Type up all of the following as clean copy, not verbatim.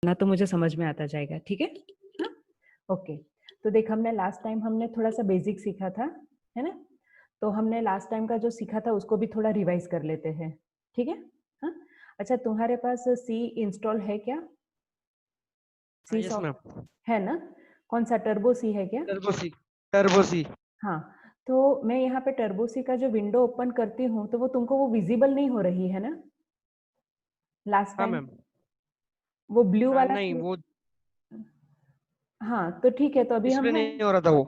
ना तो मुझे समझ में आता जाएगा, ठीक है? हाँ, ओके। तो देख, हमने लास्ट टाइम हमने थोड़ा सा बेसिक सीखा था, है ना? तो हमने लास्ट टाइम का जो सीखा था उसको भी थोड़ा रिवाइज कर लेते हैं, ठीक है? हाँ, अच्छा, तुम्हारे पास सी इंस्टॉल है क्या? सी यस मैम। सॉफ्ट है ना? कौन सा, टर्बो सी है क्या? टर्बो सी। टर्बो सी। हाँ, तो मैं यहाँ पे टर्बो सी का जो विंडो ओपन करती हूँ तो वो तुमको वो विजिबल नहीं हो रही है ना? लास्ट हाँ टाइम मैम। वो ब्लू वाला नहीं, वो हाँ, तो ठीक है, तो अभी हम डिस्प्ले है। नहीं हो रहा था वो।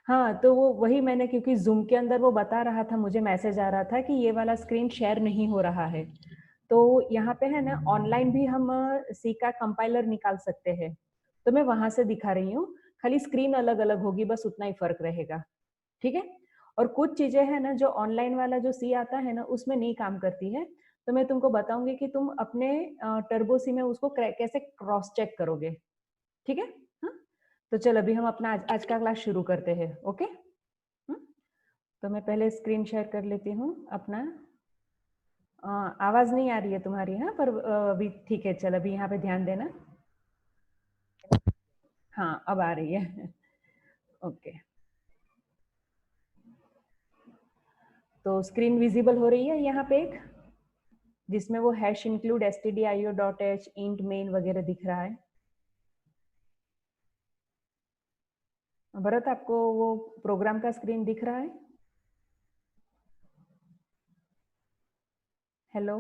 हाँ, तो वो वही मैंने, क्योंकि जूम के अंदर वो बता रहा था, मुझे मैसेज आ रहा था कि ये वाला स्क्रीन शेयर नहीं हो रहा है। तो यहाँ पे है ना, ऑनलाइन भी हम सी का कंपाइलर निकाल सकते हैं, तो मैं वहां से दिखा रही हूँ। खाली स्क्रीन अलग अलग होगी, बस उतना ही फर्क रहेगा, ठीक है? और कुछ चीजें है ना जो ऑनलाइन वाला जो सी आता है ना उसमें नहीं काम करती है, तो मैं तुमको बताऊंगी कि तुम अपने टर्बो सी में उसको कैसे क्रॉस चेक करोगे, ठीक है? हाँ, तो चल अभी हम अपना आज का क्लास शुरू करते हैं, ओके? तो मैं पहले स्क्रीन शेयर कर लेती हूँ अपना। आवाज नहीं आ रही है तुम्हारी, हाँ, पर अभी ठीक है, चल अभी यहाँ पे ध्यान देना। हाँ, अब आ रही है ओके। तो स्क्रीन विजिबल हो रही है यहाँ पे एक, जिसमें वो hash include stdio.h int main वगैरह दिख रहा है। भरत, आपको वो प्रोग्राम का स्क्रीन दिख रहा है? हेलो,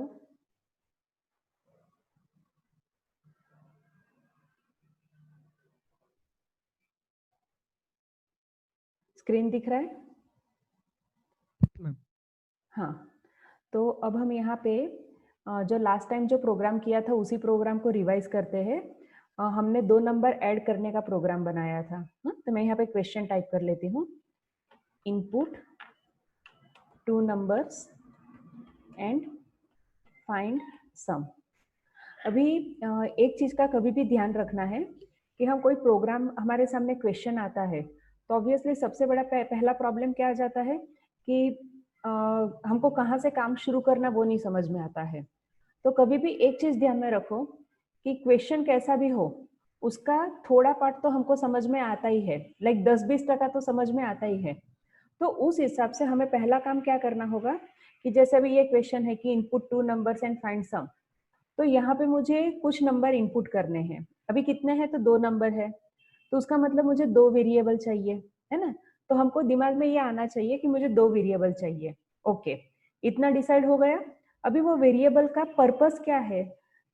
स्क्रीन दिख रहा है? मैम। हाँ, तो अब हम यहाँ पे जो लास्ट टाइम जो प्रोग्राम किया था उसी प्रोग्राम को रिवाइज करते हैं। हमने 2 नंबर ऐड करने का प्रोग्राम बनाया था, तो मैं यहाँ पे क्वेश्चन टाइप कर लेती हूँ। Input 2 numbers and find sum. अभी एक चीज का कभी भी ध्यान रखना है कि हम कोई प्रोग्राम, हमारे सामने क्वेश्चन आता है तो ऑब्वियसली सबसे बड़ा पहला प्रॉब्लम क्या आ जाता है कि हमको कहाँ से काम शुरू करना वो नहीं समझ में आता है। तो कभी भी एक चीज ध्यान में रखो कि क्वेश्चन कैसा भी हो, उसका थोड़ा पार्ट तो हमको समझ में आता ही है, लाइक 10-20% तो समझ में आता ही है। तो उस हिसाब से हमें पहला काम क्या करना होगा कि जैसे अभी ये क्वेश्चन है कि input 2 numbers and find sum, तो यहाँ पे मुझे कुछ नंबर इनपुट करने हैं। अभी कितने हैं? तो 2 नंबर है, तो उसका मतलब मुझे 2 वेरिएबल चाहिए, है ना? तो हमको दिमाग में ये आना चाहिए कि मुझे 2 वेरिएबल चाहिए। ओके, इतना डिसाइड हो गया। अभी वो वेरिएबल का पर्पस क्या है?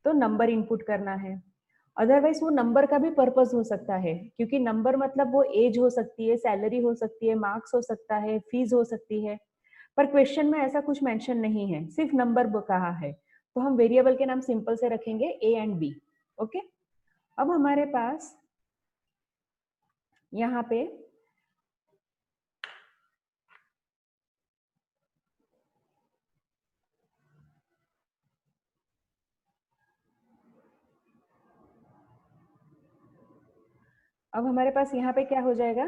तो नंबर इनपुट करना है। अदरवाइज वो नंबर का भी पर्पस हो सकता है, क्योंकि नंबर मतलब वो एज हो सकती है, सैलरी हो सकती है, मार्क्स हो सकता है, फीस हो सकती है। पर क्वेश्चन में ऐसा कुछ मेंशन नहीं है, सिर्फ नंबर कहा है, तो हम वेरिएबल के नाम सिंपल से रखेंगे ए एंड बी। ओके, अब हमारे पास यहाँ पे अब हमारे पास यहाँ पे क्या हो जाएगा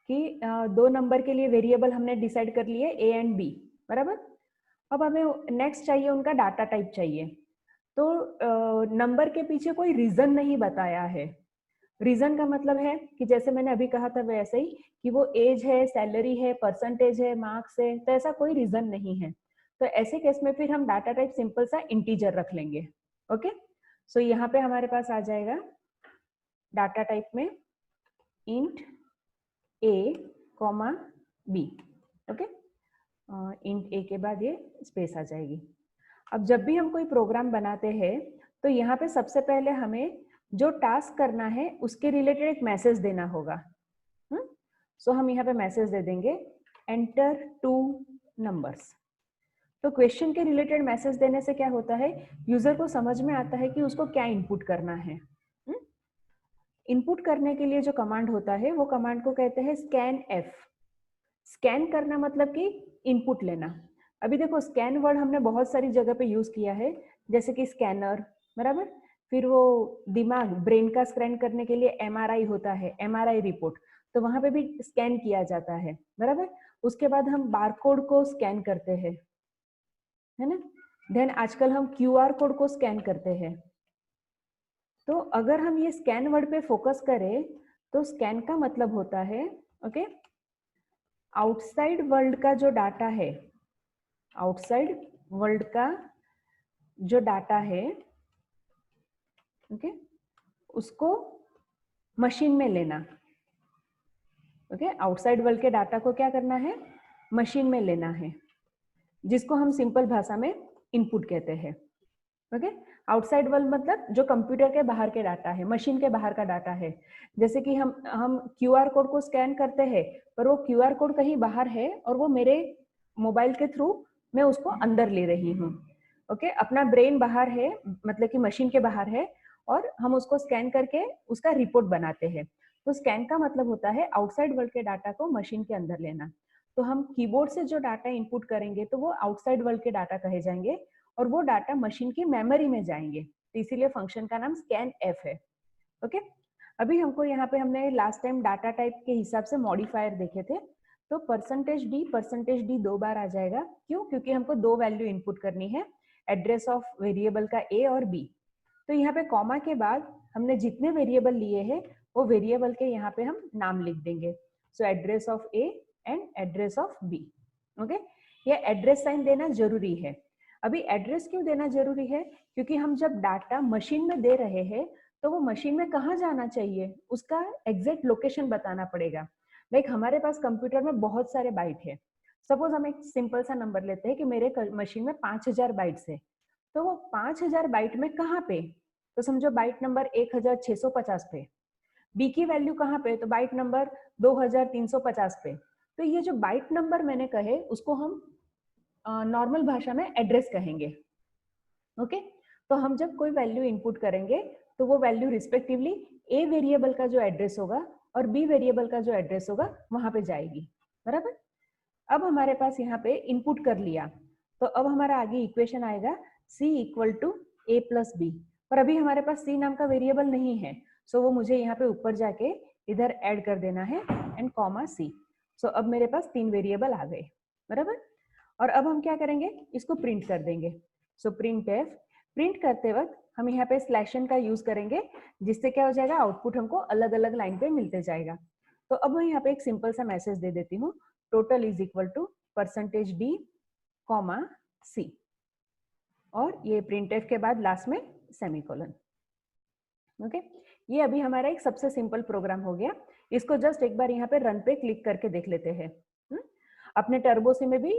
कि 2 नंबर के लिए वेरिएबल हमने डिसाइड कर लिए ए एंड बी, बराबर। अब हमें नेक्स्ट चाहिए, उनका डाटा टाइप चाहिए। तो नंबर के पीछे कोई रीजन नहीं बताया है। रीजन का मतलब है कि जैसे मैंने अभी कहा था वैसे ही कि वो एज है, सैलरी है, परसेंटेज है, मार्क्स है, तो ऐसा कोई रीजन नहीं है। तो ऐसे केस में फिर हम डाटा टाइप सिंपल सा इंटीजर रख लेंगे। ओके, सो यहाँ पे हमारे पास आ जाएगा डाटा टाइप में इंट ए कॉमा बी। ओके, इंट ए के बाद ये स्पेस आ जाएगी। अब जब भी हम कोई प्रोग्राम बनाते हैं तो यहाँ पे सबसे पहले हमें जो टास्क करना है उसके रिलेटेड एक मैसेज देना होगा। सो हम यहाँ पे मैसेज दे देंगे एंटर 2 नंबर्स। तो क्वेश्चन के रिलेटेड मैसेज देने से क्या होता है, यूजर को समझ में आता है कि उसको क्या इनपुट करना है। इनपुट करने के लिए जो कमांड होता है वो कमांड को कहते हैं स्कैन एफ। स्कैन करना मतलब कि इनपुट लेना। अभी देखो, स्कैन वर्ड हमने बहुत सारी जगह पे यूज किया है, जैसे कि स्कैनर, बराबर। फिर वो दिमाग, ब्रेन का स्कैन करने के लिए एमआरआई होता है, एमआरआई रिपोर्ट, तो वहां पे भी स्कैन किया जाता है, बराबर। उसके बाद हम बारकोड को स्कैन करते हैं, है ना। देन आजकल हम क्यूआर कोड को स्कैन करते हैं। तो अगर हम ये स्कैन वर्ड पे फोकस करें तो स्कैन का मतलब होता है ओके आउटसाइड वर्ल्ड का जो डाटा है, आउटसाइड वर्ल्ड का जो डाटा है ओके उसको मशीन में लेना। ओके आउटसाइड वर्ल्ड के डाटा को क्या करना है, मशीन में लेना है, जिसको हम सिंपल भाषा में इनपुट कहते हैं। ओके आउटसाइड वर्ल्ड मतलब जो कंप्यूटर के बाहर के डाटा है, मशीन के बाहर का डाटा है। जैसे कि हम क्यूआर कोड को स्कैन करते हैं पर वो क्यूआर कोड कहीं बाहर है और वो मेरे मोबाइल के थ्रू मैं उसको अंदर ले रही हूँ। ओके अपना ब्रेन बाहर है, मतलब कि मशीन के बाहर है, और हम उसको स्कैन करके उसका रिपोर्ट बनाते हैं। तो स्कैन का मतलब होता है आउटसाइड वर्ल्ड के डाटा को मशीन के अंदर लेना। तो हम कीबोर्ड से जो डाटा इनपुट करेंगे तो वो आउटसाइड वर्ल्ड के डाटा कहे जाएंगे और वो डाटा मशीन की मेमोरी में जाएंगे। तो इसीलिए फंक्शन का नाम स्कैन एफ है। ओके अभी हमको यहाँ पे हमने लास्ट टाइम डाटा टाइप के हिसाब से मॉडिफायर देखे थे। तो परसेंटेज डी 2 बार आ जाएगा। क्यों? क्योंकि हमको 2 वैल्यू इनपुट करनी है, एड्रेस ऑफ वेरिएबल का ए और बी। तो यहाँ पे कॉमा के बाद हमने जितने वेरिएबल लिए हैं वो वेरिएबल के यहाँ पे हम नाम लिख देंगे। So address of A and address of B. Okay ये एड्रेस साइन देना जरूरी है। अभी एड्रेस क्यों देना जरूरी है? क्योंकि हम जब डाटा मशीन में दे रहे हैं तो वो मशीन में कहाँ जाना चाहिए उसका एग्जैक्ट लोकेशन बताना पड़ेगा। लाइक हमारे पास कंप्यूटर में बहुत सारे बाइट है। सपोज हम एक सिंपल सा नंबर लेते हैं कि मेरे मशीन में 5000 बाइट्स है। तो वो 5000 बाइट में कहाँ पे? तो समझो बाइट नंबर 1650 पे। बी की वैल्यू कहाँ पे? तो बाइट नंबर 2350 पे। तो ये जो बाइट नंबर मैंने कहे उसको हम नॉर्मल भाषा में एड्रेस कहेंगे। ओके तो हम जब कोई वैल्यू इनपुट करेंगे तो वो वैल्यू रिस्पेक्टिवली ए वेरिएबल का जो एड्रेस होगा और बी वेरिएबल का जो एड्रेस होगा वहां पे जाएगी। बराबर? अब हमारे पास यहाँ पे इनपुट कर लिया तो अब हमारा आगे इक्वेशन आएगा c equal to A plus B. पर अभी हमारे पास c नाम का वेरिएबल नहीं है, सो वो मुझे यहाँ पे ऊपर जाके इधर ऐड कर देना है एंड कॉमा c। सो अब मेरे पास 3 वेरिएबल आ गए। बराबर? और अब हम क्या करेंगे, इसको प्रिंट कर देंगे। So print F. प्रिंट करते वक्त हम यहाँ पे स्लैशन का यूज करेंगे, जिससे क्या हो जाएगा, आउटपुट हमको अलग अलग लाइन पे मिलते जाएगा। तो अब मैं यहाँ पे एक सिंपल सा मैसेज दे देती हूँ, total is equal to percentage D comma C, और ये प्रिंट एफ के बाद लास्ट में सेमीकोलन। ओके ये अभी हमारा एक सबसे सिंपल प्रोग्राम हो गया। इसको जस्ट एक बार यहाँ पे रन पे क्लिक करके देख लेते हैं। अपने टर्बो सी में भी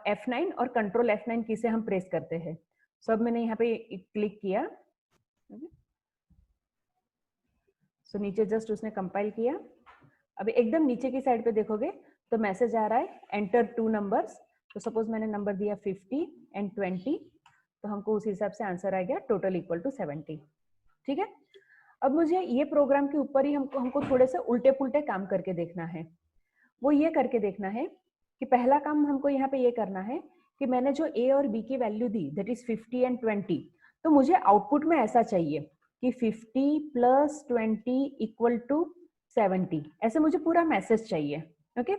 F9 और कंट्रोल F9 की से हम प्रेस करते हैं। सब मैंने यहाँ पे क्लिक किया। सो नीचे जस्ट उसने कंपाइल किया। अभी एकदम नीचे की साइड पे देखोगे तो मैसेज आ रहा है एंटर 2 नंबर्स। तो सपोज मैंने नंबर दिया 50 एंड 20, तो हमको उस हिसाब से आंसर आ गया टोटल इक्वल टू 70। ठीक है, अब मुझे ये प्रोग्राम के ऊपर ही हमको थोड़े से उल्टे पुल्टे काम करके देखना है। वो ये करके देखना है कि पहला काम हमको यहाँ पे ये करना है कि मैंने जो ए और बी की value the that is 50 and 20, तो मुझे आउटपुट में ऐसा चाहिए कि 50 प्लस 20 इक्वल टू 70, ऐसे मुझे पूरा मैसेज चाहिए। ओके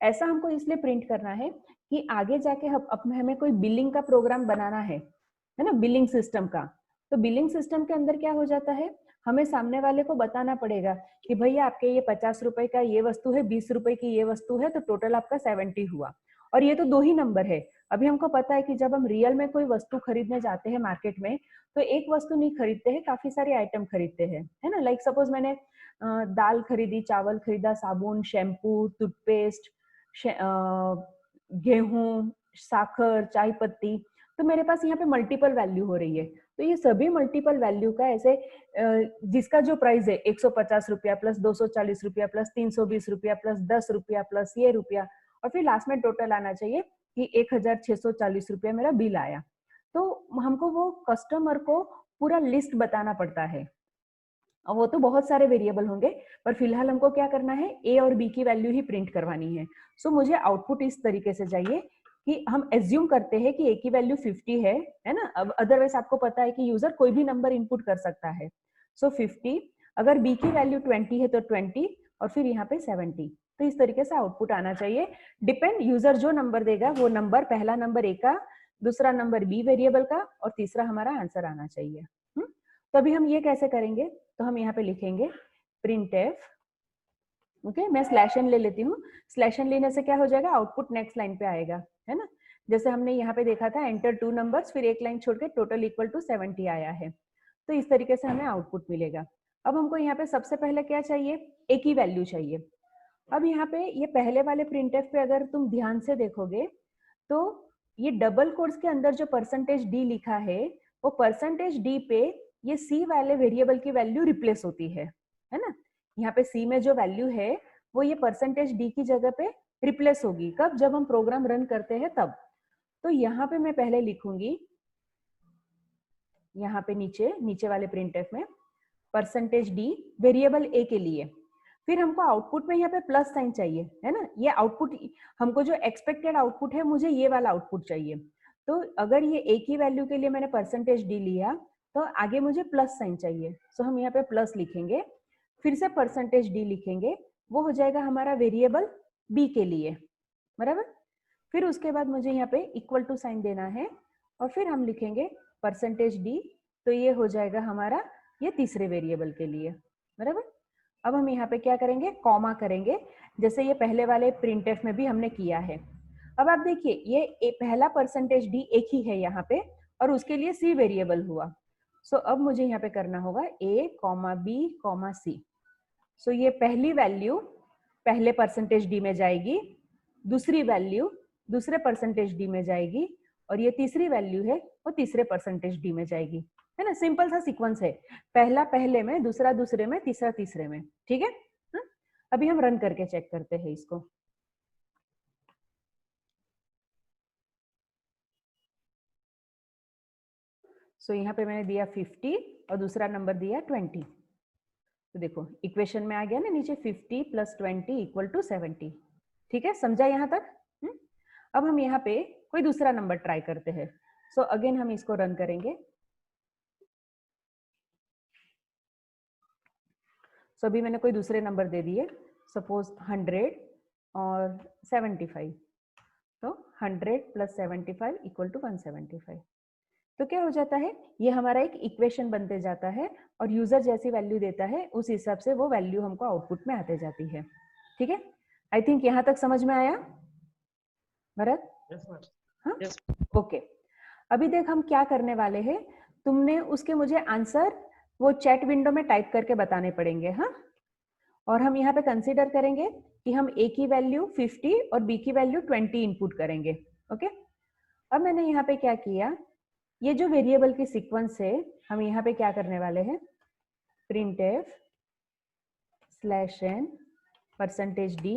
ऐसा हमको इसलिए प्रिंट करना है कि आगे जाके हमें कोई बिलिंग का प्रोग्राम बनाना है ना, बिलिंग सिस्टम का। तो बिलिंग सिस्टम के अंदर क्या हो जाता है, हमें सामने वाले को बताना पड़ेगा कि भैया आपके ये 50 रुपए का ये वस्तु है, 20 रुपए की ये वस्तु है, तो टोटल आपका 70 हुआ। और ये तो 2 ही नंबर है। अभी हमको पता है कि जब हम रियल में कोई वस्तु खरीदने जाते हैं मार्केट में, तो एक वस्तु नहीं खरीदते हैं, काफी सारे आइटम खरीदते हैं, है ना। लाइक सपोज मैंने दाल खरीदी, चावल खरीदा, साबुन, शैम्पू, टूथपेस्ट, गेहूं, साखर, चाय पत्ती, तो मेरे पास यहाँ पे मल्टीपल वैल्यू हो रही है। तो ये सभी मल्टीपल वैल्यू का ऐसे जिसका जो प्राइस है 150 रुपया प्लस 240 रुपया प्लस 320 रुपया प्लस 10 रुपया प्लस ये रुपया, और फिर लास्ट में टोटल आना चाहिए कि 1640 रुपया मेरा बिल आया। तो हमको वो कस्टमर को पूरा लिस्ट बताना पड़ता है। वो तो बहुत सारे वेरिएबल होंगे, पर फिलहाल हमको क्या करना है, ए और बी की वैल्यू ही प्रिंट करवानी है। सो मुझे आउटपुट इस तरीके से चाहिए कि हम एज्यूम करते हैं कि ए की वैल्यू 50 है ना। अब अदरवाइज आपको पता है कि यूजर कोई भी नंबर इनपुट कर सकता है। सो 50, अगर बी की वैल्यू 20 है तो 20, और फिर यहाँ पे 70। तो इस तरीके से आउटपुट आना चाहिए। डिपेंड, यूजर जो नंबर देगा वो नंबर, पहला नंबर ए का, दूसरा नंबर बी वेरिएबल का, और तीसरा हमारा आंसर आना चाहिए। तो अभी हम ये कैसे करेंगे, तो हम यहाँ पे लिखेंगे printf, ओके मैं स्लैश एन ले लेती हूँ। स्लैश एन लेने से क्या हो जाएगा, आउटपुट नेक्स्ट लाइन पे आएगा, है ना। जैसे हमने यहाँ पे देखा था, एंटर 2 नंबर्स, फिर एक लाइन छोड़ के टोटल इक्वल टू 70 आया है। तो इस तरीके से हमें आउटपुट मिलेगा। अब हमको यहाँ पे सबसे पहले क्या चाहिए, एक ही वैल्यू चाहिए। अब यहाँ पे ये पहले वाले प्रिंटफ पे अगर तुम ध्यान से देखोगे तो ये डबल कोट्स के अंदर जो परसेंटेज डी लिखा है, वो परसेंटेज डी पे ये सी वाले वेरिएबल की वैल्यू रिप्लेस होती है ना। यहाँ पे सी में जो वैल्यू है वो ये परसेंटेज डी की जगह पे रिप्लेस होगी। कब, जब हम प्रोग्राम रन करते हैं तब। तो यहाँ पे मैं पहले लिखूंगी, यहाँ पे नीचे वाले प्रिंटफ में परसेंटेज डी वेरिएबल ए के लिए। फिर हमको आउटपुट में यहाँ पे प्लस साइन चाहिए, है ना। ये आउटपुट हमको जो एक्सपेक्टेड आउटपुट है, मुझे ये वाला आउटपुट चाहिए। तो अगर ये एक ही वैल्यू के लिए मैंने परसेंटेज डी लिया तो आगे मुझे प्लस साइन चाहिए। सो हम यहाँ पे प्लस लिखेंगे, फिर से परसेंटेज डी लिखेंगे, वो हो जाएगा हमारा वेरिएबल बी के लिए, बराबर। फिर उसके बाद मुझे यहाँ पे इक्वल टू साइन देना है और फिर हम लिखेंगे परसेंटेज डी, तो ये हो जाएगा हमारा ये तीसरे वेरिएबल के लिए, बराबर। अब हम यहाँ पे क्या करेंगे, कॉमा करेंगे, जैसे ये पहले वाले प्रिंटफ में भी हमने किया है। अब आप देखिए ये पहला परसेंटेज डी एक ही है यहाँ पे और उसके लिए सी वेरिएबल हुआ। सो अब मुझे यहाँ पे करना होगा ए कॉमा बी कॉमा सी। सो ये पहली वैल्यू पहले परसेंटेज डी में जाएगी, दूसरी वैल्यू दूसरे परसेंटेज डी में जाएगी और ये तीसरी वैल्यू है वो तीसरे परसेंटेज डी में जाएगी, है ना। सिंपल सा सीक्वेंस है, पहला पहले में, दूसरा दूसरे में, तीसरा तीसरे में, ठीक है। अभी हम रन करके चेक करते हैं इसको। सो यहाँ पे मैंने दिया 50 और दूसरा नंबर दिया 20। तो देखो इक्वेशन में आ गया ना नीचे 50 + 20 = 70। ठीक है, समझा यहाँ तक। अब हम यहाँ पे कोई दूसरा नंबर ट्राई करते हैं। सो अगेन हम इसको रन करेंगे। सो अभी मैंने कोई दूसरे नंबर दे दिए, सपोज 100 और 75। तो 100 + 75 = 175। तो क्या हो जाता है, ये हमारा एक इक्वेशन बनते जाता है और यूजर जैसी वैल्यू देता है उस हिसाब से वो वैल्यू हमको आउटपुट में आते जाती है। ठीक है, आई थिंक यहाँ तक समझ में आया भरत? हाँ, ओके। अभी देख हम क्या करने वाले हैं, तुमने उसके मुझे आंसर वो चैट विंडो में टाइप करके बताने पड़ेंगे। हाँ, और हम यहाँ पे कंसीडर करेंगे कि हम ए की वैल्यू 50 और बी की वैल्यू 20 इनपुट करेंगे। ओके, अब मैंने यहाँ पे क्या किया, ये जो वेरिएबल की सीक्वेंस है हम यहाँ पे क्या करने वाले हैं, printf /n %d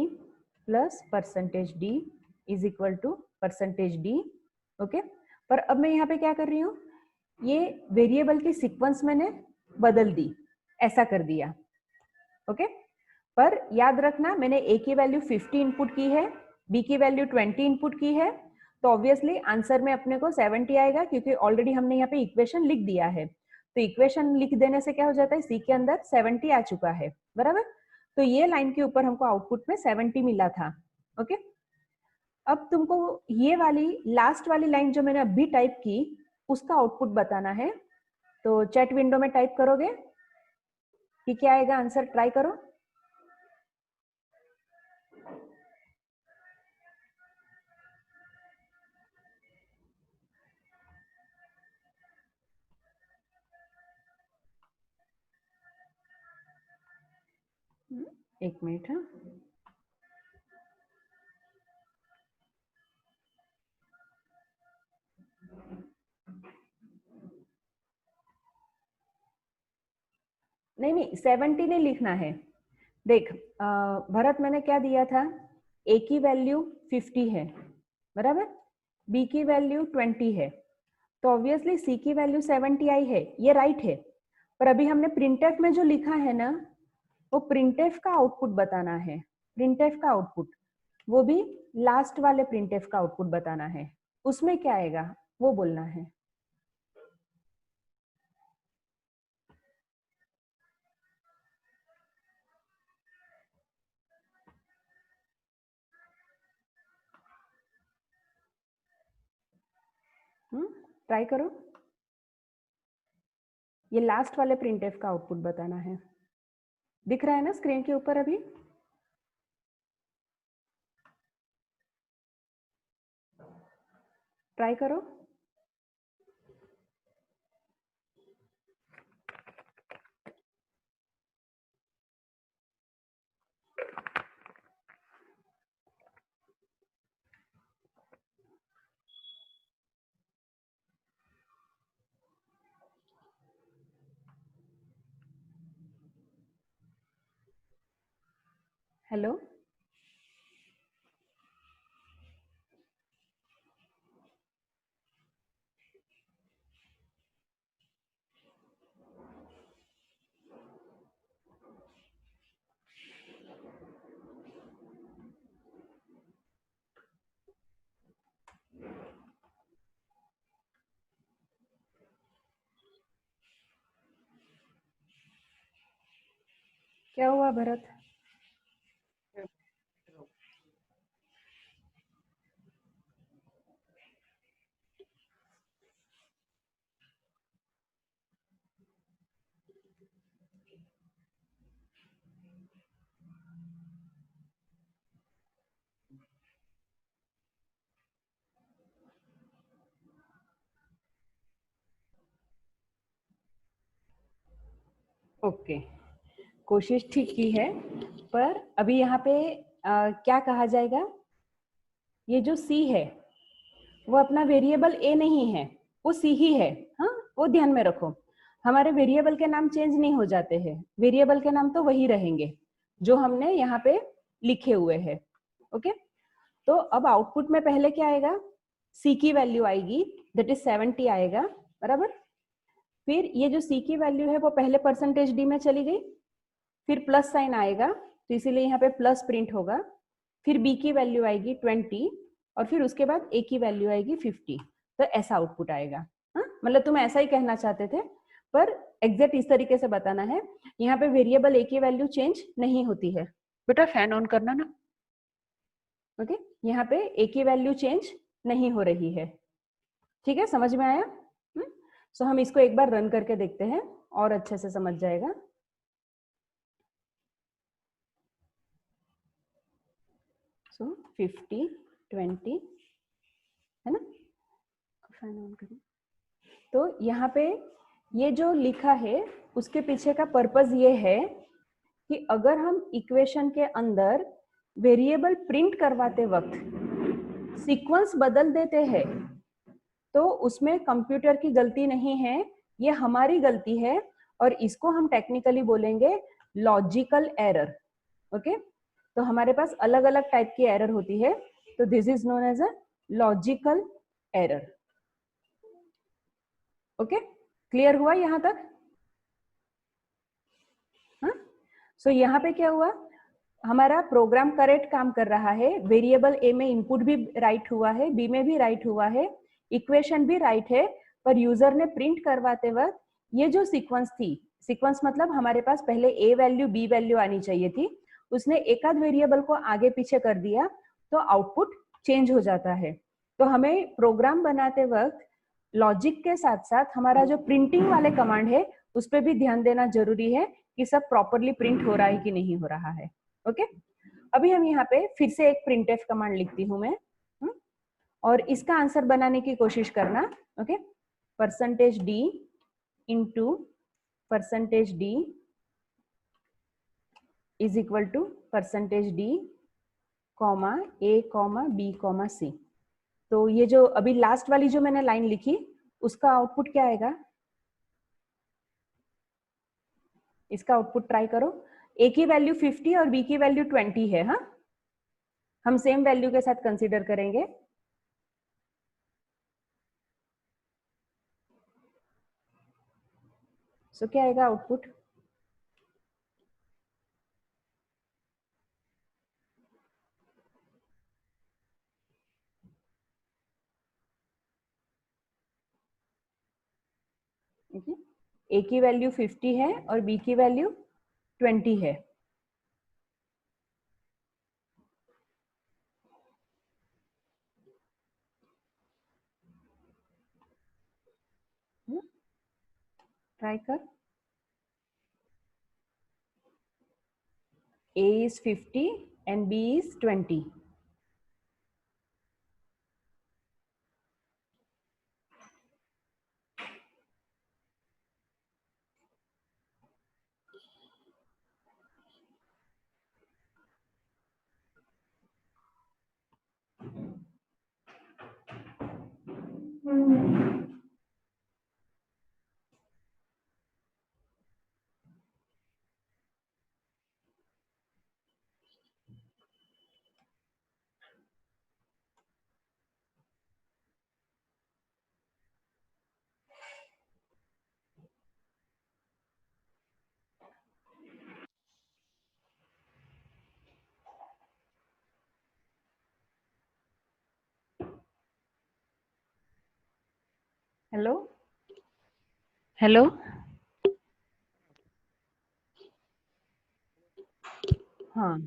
+ %d = %d। Okay, पर अब मैं यहाँ पे क्या कर रही हूँ, ये वेरिएबल की सीक्वेंस मैंने बदल दी, ऐसा कर दिया। ओके, पर याद रखना मैंने ए की वैल्यू 50 इनपुट की है, बी की वैल्यू 20 इनपुट की है, तो ऑब्वियसली आंसर में अपने को 70 आएगा क्योंकि ऑलरेडी हमने यहाँ पे इक्वेशन लिख दिया है। तो इक्वेशन लिख देने से क्या हो जाता है, सी के अंदर 70 आ चुका है, बराबर। तो ये लाइन के ऊपर हमको आउटपुट में 70 मिला था। ओके, अब तुमको ये वाली लास्ट वाली लाइन जो मैंने अभी टाइप की उसका आउटपुट बताना है। तो चैट विंडो में टाइप करोगे कि क्या आएगा आंसर, ट्राई करो। एक मिनट। हाँ, नहीं 70 नहीं लिखना है। देख भरत, मैंने क्या दिया था, ए की वैल्यू 50 है, बराबर, बी की वैल्यू 20 है, तो ऑब्वियसली सी की वैल्यू 70 आई है, ये राइट है। पर अभी हमने प्रिंटफ में जो लिखा है ना, वो प्रिंटफ का आउटपुट बताना है। प्रिंटफ का आउटपुट, वो भी लास्ट वाले प्रिंटफ का आउटपुट बताना है। उसमें क्या आएगा वो बोलना है। ट्राई करो। ये लास्ट वाले प्रिंटफ का आउटपुट बताना है। दिख रहा है ना स्क्रीन के ऊपर अभी? ट्राई करो। हेलो, क्या हुआ भरत? ओके, कोशिश ठीक की है, पर अभी यहाँ पे क्या कहा जाएगा? ये जो सी है वो अपना वेरिएबल ए नहीं है, वो सी ही है। हाँ, वो ध्यान में रखो। हमारे वेरिएबल के नाम चेंज नहीं हो जाते हैं, वेरिएबल के नाम तो वही रहेंगे जो हमने यहाँ पे लिखे हुए हैं। ओके, तो अब आउटपुट में पहले क्या आएगा? सी की वैल्यू आएगी, दैट इज 70 आएगा, बराबर। फिर ये जो सी की वैल्यू है वो पहले परसेंटेज डी में चली गई, फिर प्लस साइन आएगा तो इसीलिए यहाँ पे प्लस प्रिंट होगा। फिर बी की वैल्यू आएगी 20 और फिर उसके बाद ए की वैल्यू आएगी 50। तो ऐसा आउटपुट आएगा। हाँ, मतलब तुम ऐसा ही कहना चाहते थे, पर एग्जैक्ट इस तरीके से बताना है। यहाँ पे वेरिएबल ए की वैल्यू चेंज नहीं होती है। बेटा फैन ऑन करना ना। ओके, यहाँ पे ए की वैल्यू चेंज नहीं हो रही है। ठीक है, समझ में आया? सो हम इसको एक बार रन करके देखते हैं और अच्छे से समझ जाएगा। सो 50 20 है ना। फैन ऑन करें तो यहाँ पे ये जो लिखा है उसके पीछे का पर्पस ये है कि अगर हम इक्वेशन के अंदर वेरिएबल प्रिंट करवाते वक्त सीक्वेंस बदल देते हैं तो उसमें कंप्यूटर की गलती नहीं है, ये हमारी गलती है और इसको हम टेक्निकली बोलेंगे लॉजिकल एरर। ओके, तो हमारे पास अलग अलग टाइप की एरर होती है, तो this is known as a logical error. Okay, clear हुआ यहां तक? हाँ, सो यहाँ पे क्या हुआ? हमारा प्रोग्राम करेक्ट काम कर रहा है, वेरिएबल ए में इनपुट भी राइट हुआ है, बी में भी राइट हुआ है, इक्वेशन भी राइट है, पर यूजर ने प्रिंट करवाते वक्त ये जो सीक्वेंस थी, सीक्वेंस मतलब हमारे पास पहले ए वैल्यू बी वैल्यू आनी चाहिए थी, उसने एक आध वेरिएबल को आगे पीछे कर दिया तो आउटपुट चेंज हो जाता है। तो हमें प्रोग्राम बनाते वक्त लॉजिक के साथ साथ हमारा जो प्रिंटिंग वाले कमांड है उस पर भी ध्यान देना जरूरी है कि सब प्रॉपरली प्रिंट हो रहा है कि नहीं हो रहा है। ओके, अभी हम यहाँ पे फिर से एक प्रिंटफ कमांड लिखती हूँ मैं, और इसका आंसर बनाने की कोशिश करना। Okay, percentage D into percentage D is equal to percentage D comma A comma B comma C. तो ये जो अभी लास्ट वाली जो मैंने लाइन लिखी उसका आउटपुट क्या आएगा? इसका आउटपुट ट्राई करो। ए की वैल्यू 50 और बी की वैल्यू 20 है। हाँ, हम सेम वैल्यू के साथ कंसीडर करेंगे। सो क्या आएगा आउटपुट? ए की वैल्यू 50 है और बी की वैल्यू 20 है। ट्राई कर। A is 50 and B is 20. Hello hello. हाँ,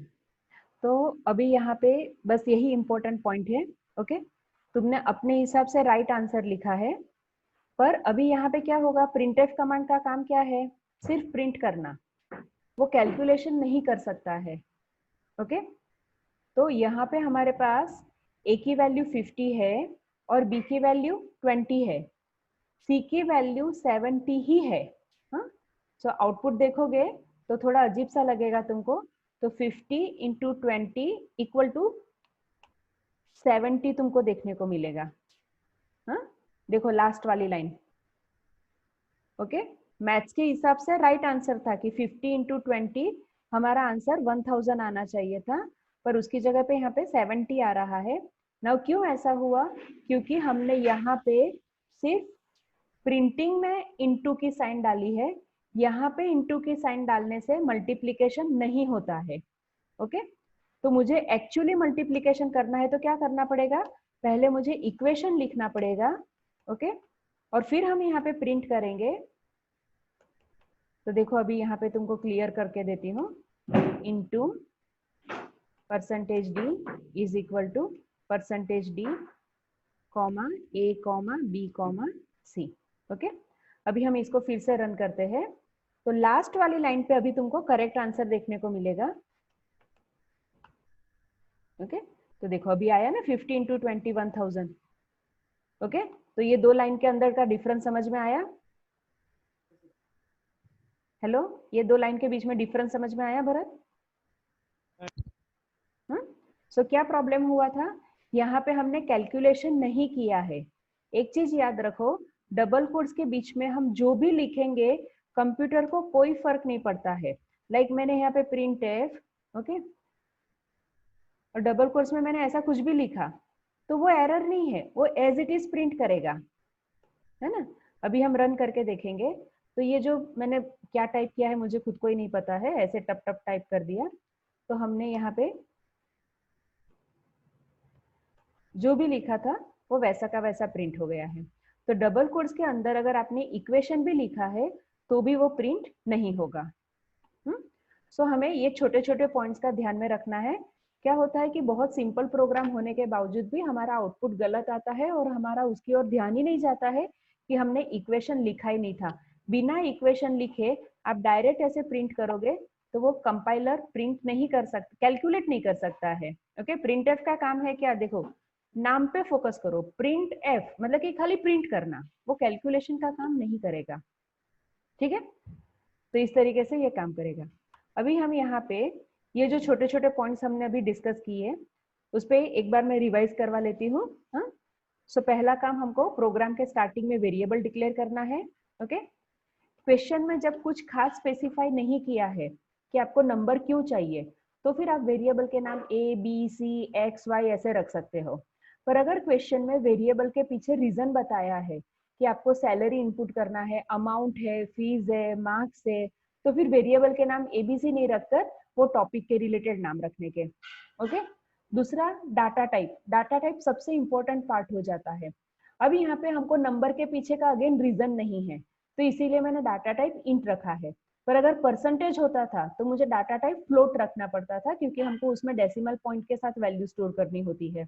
तो अभी यहाँ पे बस यही इम्पोर्टेंट पॉइंट है। ओके, तुमने अपने हिसाब से राइट आंसर लिखा है, पर अभी यहाँ पे क्या होगा, प्रिंटफ कमांड का काम क्या है, सिर्फ प्रिंट करना, वो कैलकुलेशन नहीं कर सकता है। ओके, तो यहाँ पे हमारे पास ए की वैल्यू 50 है और बी की वैल्यू 20 है, सी की वैल्यू 70 ही है। हाँ, सो आउटपुट देखोगे तो थोड़ा अजीब सा लगेगा तुमको। तो 50 इंटू 20 इक्वल टू 70 तुमको देखने को मिलेगा। हाँ, देखो लास्ट वाली लाइन। ओके, मैथ्स के हिसाब से राइट आंसर था कि 50 इंटू 20 हमारा आंसर 1000 आना चाहिए था, पर उसकी जगह पे यहाँ पे 70 आ रहा है। नाउ क्यों ऐसा हुआ, क्योंकि हमने यहाँ पे सिर्फ प्रिंटिंग में इंटू की साइन डाली है, यहाँ पे इंटू की साइन डालने से मल्टीप्लीकेशन नहीं होता है। ओके, तो मुझे एक्चुअली मल्टीप्लीकेशन करना है तो क्या करना पड़ेगा, पहले मुझे इक्वेशन लिखना पड़ेगा। ओके, और फिर हम यहाँ पे प्रिंट करेंगे। तो देखो अभी यहाँ पे तुमको क्लियर करके देती हूँ। Into percentage D is equal to percentage D comma A comma B comma C. Okay, अभी हम इसको फिर से रन करते हैं। तो लास्ट वाली लाइन पे अभी तुमको करेक्ट आंसर देखने को मिलेगा। ओके, तो देखो अभी आया ना 50 इंटू 20 1000। ओके, तो ये दो लाइन के अंदर का डिफरेंस समझ में आया। हेलो, ये दो लाइन के बीच में डिफरेंस समझ में आया भरत? सो क्या प्रॉब्लम हुआ था, यहाँ पे हमने कैलकुलेशन नहीं किया है। एक चीज याद रखो, डबल कोट्स के बीच में हम जो भी लिखेंगे कंप्यूटर को कोई फर्क नहीं पड़ता है। लाइक मैंने यहाँ पे प्रिंट एफ, ओके, और डबल कोट्स में मैंने ऐसा कुछ भी लिखा तो वो एरर नहीं है, वो एज इट इज प्रिंट करेगा, है ना। अभी हम रन करके देखेंगे। तो ये जो मैंने क्या टाइप किया है मुझे खुद को ही नहीं पता है, ऐसे टप टप टाइप कर दिया। तो हमने यहाँ पे जो भी लिखा था वो वैसा का वैसा प्रिंट हो गया है। तो डबल कोट्स के अंदर अगर आपने इक्वेशन भी लिखा है तो भी वो प्रिंट नहीं होगा। सो हमें ये छोटे छोटे पॉइंट्स का ध्यान में रखना है। क्या होता है कि बहुत सिंपल प्रोग्राम होने के बावजूद भी हमारा आउटपुट गलत आता है और हमारा उसकी ओर ध्यान ही नहीं जाता है कि हमने इक्वेशन लिखा ही नहीं था। बिना इक्वेशन लिखे आप डायरेक्ट ऐसे प्रिंट करोगे तो वो कंपाइलर प्रिंट नहीं कर सकता, कैलकुलेट नहीं कर सकता है। ओके, प्रिंट एफ का काम है क्या, देखो नाम पे फोकस करो, प्रिंट एफ मतलब कि खाली प्रिंट करना, वो कैलकुलेशन का काम नहीं करेगा। ठीक है, तो इस तरीके से ये काम करेगा। अभी हम यहाँ पे ये जो छोटे छोटे पॉइंट्स हमने अभी डिस्कस किए उस पर एक बार मैं रिवाइज करवा लेती हूँ। हाँ, सो पहला काम हमको प्रोग्राम के स्टार्टिंग में वेरिएबल डिक्लेयर करना है। ओके, क्वेश्चन में जब कुछ खास स्पेसिफाई नहीं किया है कि आपको नंबर क्यों चाहिए, तो फिर आप वेरिएबल के नाम A B C X Y ऐसे रख सकते हो। पर अगर क्वेश्चन में वेरिएबल के पीछे रीजन बताया है कि आपको सैलरी इनपुट करना है, अमाउंट है, फीस है, मार्क्स है, तो फिर वेरिएबल के नाम एबीसी नहीं रखकर वो टॉपिक के रिलेटेड नाम रखने के। ओके, दूसरा डाटा टाइप, डाटा टाइप सबसे इंपॉर्टेंट पार्ट हो जाता है। अभी यहाँ पे हमको नंबर के पीछे का अगेन रीजन नहीं है तो इसीलिए मैंने डाटा टाइप इंट रखा है। पर अगर परसेंटेज होता था तो मुझे डाटा टाइप फ्लोट रखना पड़ता था क्योंकि हमको उसमें डेसिमल पॉइंट के साथ वैल्यू स्टोर करनी होती है।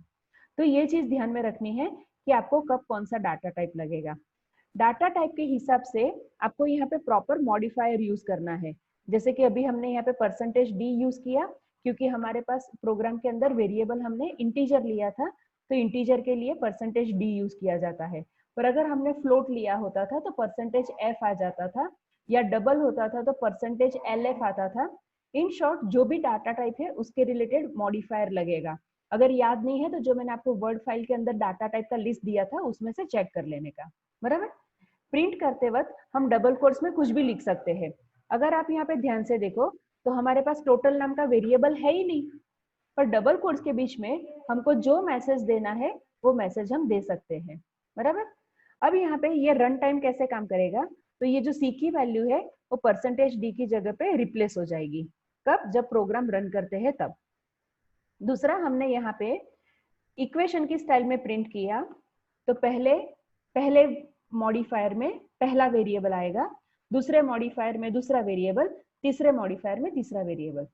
तो ये चीज ध्यान में रखनी है कि आपको कब कौन सा डाटा टाइप लगेगा। डाटा टाइप के हिसाब से आपको यहाँ पे प्रॉपर मॉडिफायर यूज करना है। जैसे कि अभी हमने यहाँ पे परसेंटेज डी यूज किया क्योंकि हमारे पास प्रोग्राम के अंदर वेरिएबल हमने इंटीजर लिया था, तो इंटीजर के लिए परसेंटेज डी यूज किया जाता है। पर अगर हमने फ्लोट लिया होता था तो परसेंटेज एफ आ जाता था, या डबल होता था तो परसेंटेज एल एफ आता था। इन शॉर्ट जो भी डाटा टाइप है उसके रिलेटेड मॉडिफायर लगेगा। अगर याद नहीं है तो जो मैंने आपको वर्ड फाइल के अंदर डाटा टाइप का लिस्ट दिया था उसमें से चेक कर लेने का, बराबर। प्रिंट करते वक्त हम डबल कोट्स में कुछ भी लिख सकते हैं। अगर आप यहाँ पे ध्यान से देखो तो हमारे पास टोटल नाम का वेरिएबल है ही नहीं, पर डबल कोट्स के बीच में हमको जो मैसेज देना है वो मैसेज हम दे सकते हैं, बराबर। अब यहाँ पे ये रन टाइम कैसे काम करेगा, तो ये जो सी की वैल्यू है वो परसेंटेज डी की जगह पे रिप्लेस हो जाएगी। कब? जब प्रोग्राम रन करते हैं तब। दूसरा, हमने यहाँ पे इक्वेशन की स्टाइल में प्रिंट किया तो पहले मॉडिफायर में पहला वेरिएबल आएगा, दूसरे मॉडिफायर में दूसरा वेरिएबल, तीसरे मॉडिफायर में तीसरा वेरिएबल।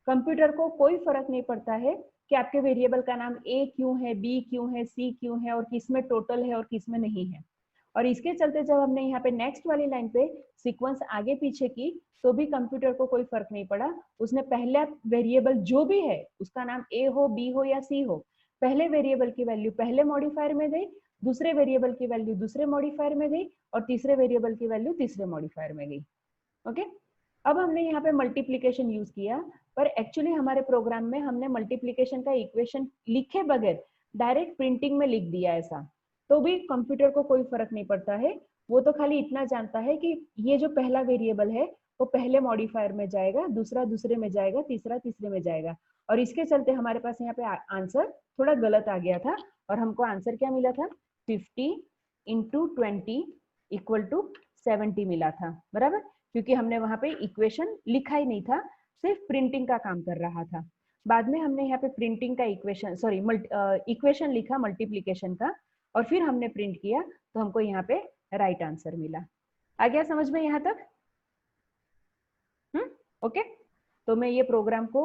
कंप्यूटर को कोई फर्क नहीं पड़ता है कि आपके वेरिएबल का नाम ए क्यों है, बी क्यों है, सी क्यों है, और किस में टोटल है और किस में नहीं है। और इसके चलते जब हमने यहाँ पे नेक्स्ट वाली लाइन पे सीक्वेंस आगे पीछे की तो भी कंप्यूटर को कोई फर्क नहीं पड़ा। उसने पहला वेरिएबल जो भी है उसका नाम ए हो, बी हो या सी हो, पहले वेरिएबल की वैल्यू पहले मॉडिफायर में गई, दूसरे वेरिएबल की वैल्यू दूसरे मॉडिफायर में गई, और तीसरे वेरिएबल की वैल्यू तीसरे मॉडिफायर में गई। ओके। अब हमने यहाँ पे मल्टीप्लीकेशन यूज किया, पर एक्चुअली हमारे प्रोग्राम में हमने मल्टीप्लीकेशन का इक्वेशन लिखे बगैर डायरेक्ट प्रिंटिंग में लिख दिया ऐसा, तो भी कंप्यूटर को कोई फर्क नहीं पड़ता है। वो तो खाली इतना जानता है कि ये जो पहला वेरिएबल है वो पहले मॉडिफायर में जाएगा, दूसरा दूसरे में जाएगा, तीसरा तीसरे में जाएगा। और इसके चलते हमारे पास यहाँ पे आंसर थोड़ा गलत आ गया था, और हमको आंसर क्या मिला था, 50 इंटू 20 इक्वल टू 70 मिला था, बराबर। क्योंकि हमने वहां पे इक्वेशन लिखा ही नहीं था, सिर्फ प्रिंटिंग का काम कर रहा था। बाद में हमने यहाँ पे प्रिंटिंग का इक्वेशन लिखा मल्टीप्लीकेशन का, और फिर हमने प्रिंट किया तो हमको यहाँ पे राइट आंसर मिला। आ गया समझ में यहाँ तक? ओके। तो मैं ये प्रोग्राम को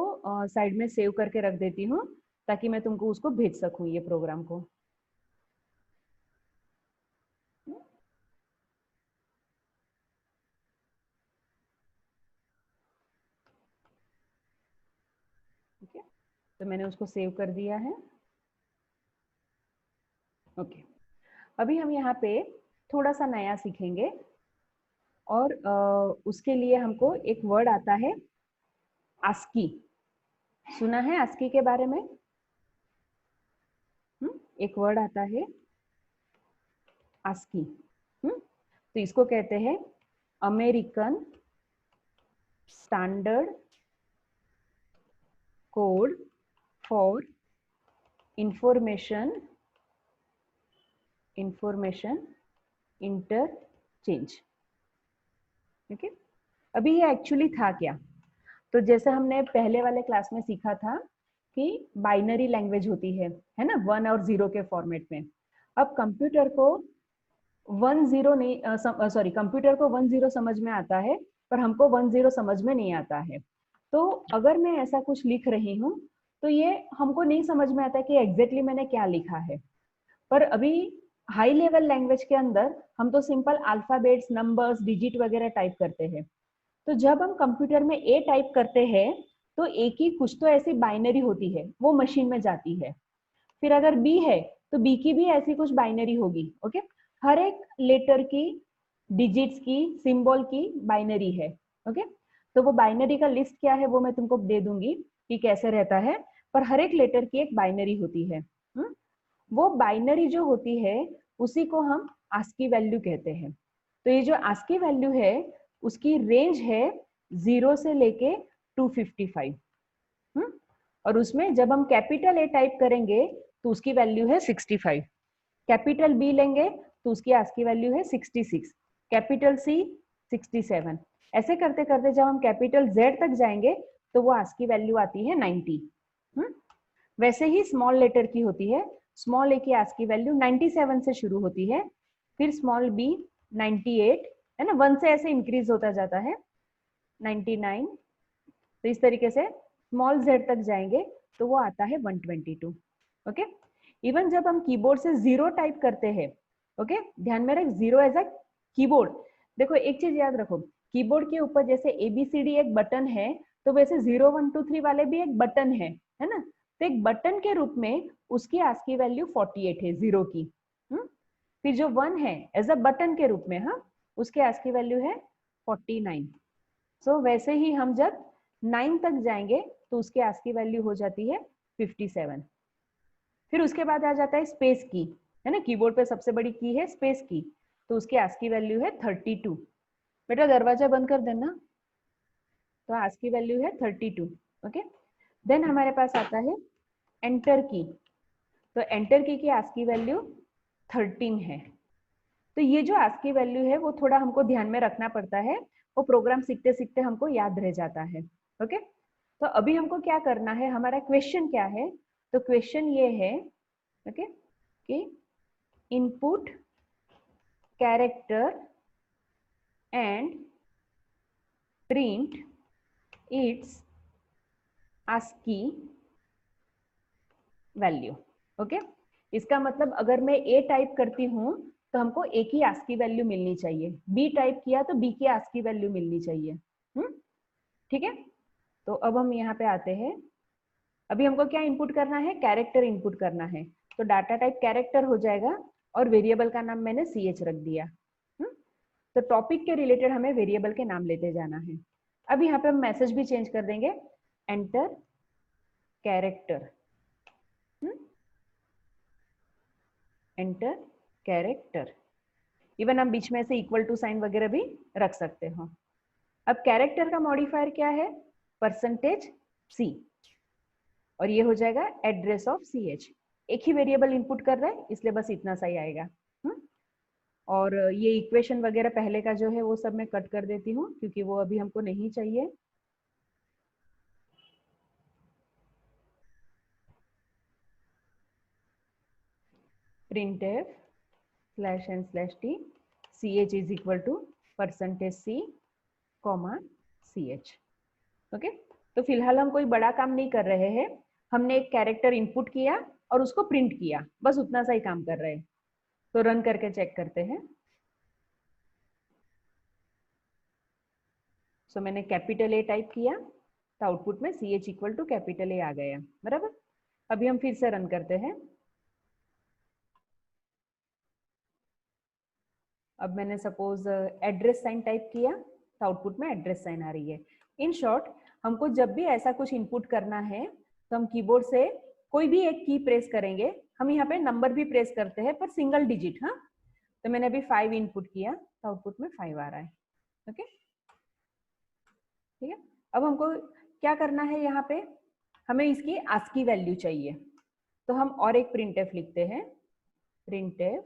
साइड में सेव करके रख देती हूँ ताकि मैं तुमको उसको भेज सकूं ये प्रोग्राम को। ठीक है, तो मैंने उसको सेव कर दिया है। ओके। अभी हम यहाँ पे थोड़ा सा नया सीखेंगे, और उसके लिए हमको एक वर्ड आता है आस्की। सुना है आस्की के बारे में? एक वर्ड आता है आस्की। तो इसको कहते हैं American standard code for information interchange. ठीक है। अभी ये एक्चुअली था क्या, तो जैसे हमने पहले वाले क्लास में सीखा था कि बाइनरी लैंग्वेज होती है ना, 1 और 0 के फॉर्मेट में। अब कंप्यूटर को 1-0 नहीं, कंप्यूटर को 1-0 समझ में आता है, पर हमको 1-0 समझ में नहीं आता है। तो अगर मैं ऐसा कुछ लिख रही हूँ तो ये हमको नहीं समझ में आता कि एग्जैक्टली मैंने क्या लिखा है। पर अभी हाई लेवल लैंग्वेज के अंदर हम तो सिंपल अल्फाबेट्स, नंबर्स, डिजिट वगैरह टाइप करते हैं। तो जब हम कंप्यूटर में ए टाइप करते हैं तो ए की कुछ तो ऐसी बाइनरी होती है, वो मशीन में जाती है। फिर अगर बी है तो बी की भी ऐसी कुछ बाइनरी होगी। ओके। हर एक लेटर की, डिजिट्स की, सिंबल की बाइनरी है। ओके। तो वो बाइनरी का लिस्ट क्या है वो मैं तुमको दे दूंगी कि कैसे रहता है, पर हर एक लेटर की एक बाइनरी होती है। वो बाइनरी जो होती है उसी को हम आस्की वैल्यू कहते हैं। तो ये जो आस्की वैल्यू है उसकी रेंज है 0 से लेके 255। और उसमें जब हम कैपिटल ए टाइप करेंगे तो उसकी वैल्यू है 65, कैपिटल बी लेंगे तो उसकी आस्की वैल्यू है 66, कैपिटल सी 67। ऐसे करते करते जब हम कैपिटल जेड तक जाएंगे तो वो आस्की वैल्यू आती है 90। वैसे ही स्मॉल लेटर की होती है, स्मॉल ए की आस्की वैल्यू 97 से शुरू होती है, फिर स्मॉल बी 98 है ना, 1 से ऐसे इंक्रीज होता जाता है, 99। तो इस तरीके से स्मॉल जेड तक जाएंगे तो वो आता है 122। ओके। इवन जब हम कीबोर्ड से 0 टाइप करते हैं, ओके, ध्यान में रख 0 एज अ कीबोर्ड, देखो एक चीज याद रखो, कीबोर्ड के ऊपर जैसे ABCD एक बटन है, तो वैसे 0 1 2 3 वाले भी एक बटन है ना। तो एक बटन के रूप में उसकी ASCII वैल्यू 48 है, 0 की। फिर जो 1 है एज अ बटन के रूप में, हाँ, उसके ASCII वैल्यू है 49। सो वैसे ही हम जब 9 तक जाएंगे तो उसकी ASCII वैल्यू हो जाती है 57। फिर उसके बाद आ जाता है स्पेस की, है ना, कीबोर्ड पे सबसे बड़ी की है स्पेस की, तो उसकी ASCII वैल्यू है 32। बेटा दरवाजा बंद कर देना। तो ASCII वैल्यू है 32। ओके, देन हमारे पास आता है एंटर की। तो एंटर की ASCII वैल्यू 13 है। तो ये जो ASCII वैल्यू है वो थोड़ा हमको ध्यान में रखना पड़ता है, वो प्रोग्राम सीखते सीखते हमको याद रह जाता है। ओके, तो अभी हमको क्या करना है, हमारा क्वेश्चन क्या है, तो क्वेश्चन ये है, ओके, कि input character and print it's ASCII value. Okay, इसका मतलब अगर मैं A टाइप करती हूँ तो हमको A की ASCII वैल्यू मिलनी चाहिए, B टाइप किया तो B की ASCII वैल्यू मिलनी चाहिए। ठीक है, तो अब हम यहाँ पे आते हैं। अभी हमको क्या इनपुट करना है, कैरेक्टर इनपुट करना है, तो डाटा टाइप कैरेक्टर हो जाएगा और वेरिएबल का नाम मैंने CH रख दिया। तो टॉपिक के रिलेटेड हमें वेरिएबल के नाम लेते जाना है। अब यहाँ पे हम मैसेज भी चेंज कर देंगे, enter character, enter character. Even हम बीच में से इक्वल टू साइन वगैरह भी रख सकते हो। अब कैरेक्टर का मॉडिफायर क्या है, %C, और ये हो जाएगा एड्रेस ऑफ CH। एक ही वेरिएबल इनपुट कर रहा है इसलिए बस इतना सा ही आएगा। और ये इक्वेशन वगैरह पहले का जो है वो सब मैं कट कर देती हूँ क्योंकि वो अभी हमको नहीं चाहिए। printf /n/t ch is equal to %C, CH। Okay, तो फिलहाल हम कोई बड़ा काम नहीं कर रहे हैं, हमने एक कैरेक्टर इनपुट किया और उसको प्रिंट किया, बस उतना सा ही काम कर रहे हैं। तो रन करके चेक करते हैं। सो मैंने कैपिटल A टाइप किया तो आउटपुट में CH equal to capital A आ गया, बराबर। अभी हम फिर से रन करते हैं। अब मैंने सपोज एड्रेस साइन टाइप किया तो आउटपुट में एड्रेस साइन आ रही है। इन शॉर्ट, हमको जब भी ऐसा कुछ इनपुट करना है तो हम कीबोर्ड से कोई भी एक की प्रेस करेंगे। हम यहाँ पे नंबर भी प्रेस करते हैं पर सिंगल डिजिट। हाँ, तो मैंने अभी 5 इनपुट किया तो आउटपुट में 5 आ रहा है। ओके, ठीक है। अब हमको क्या करना है, यहाँ पे हमें इसकी ASCII वैल्यू चाहिए, तो हम और एक printf लिखते हैं, printf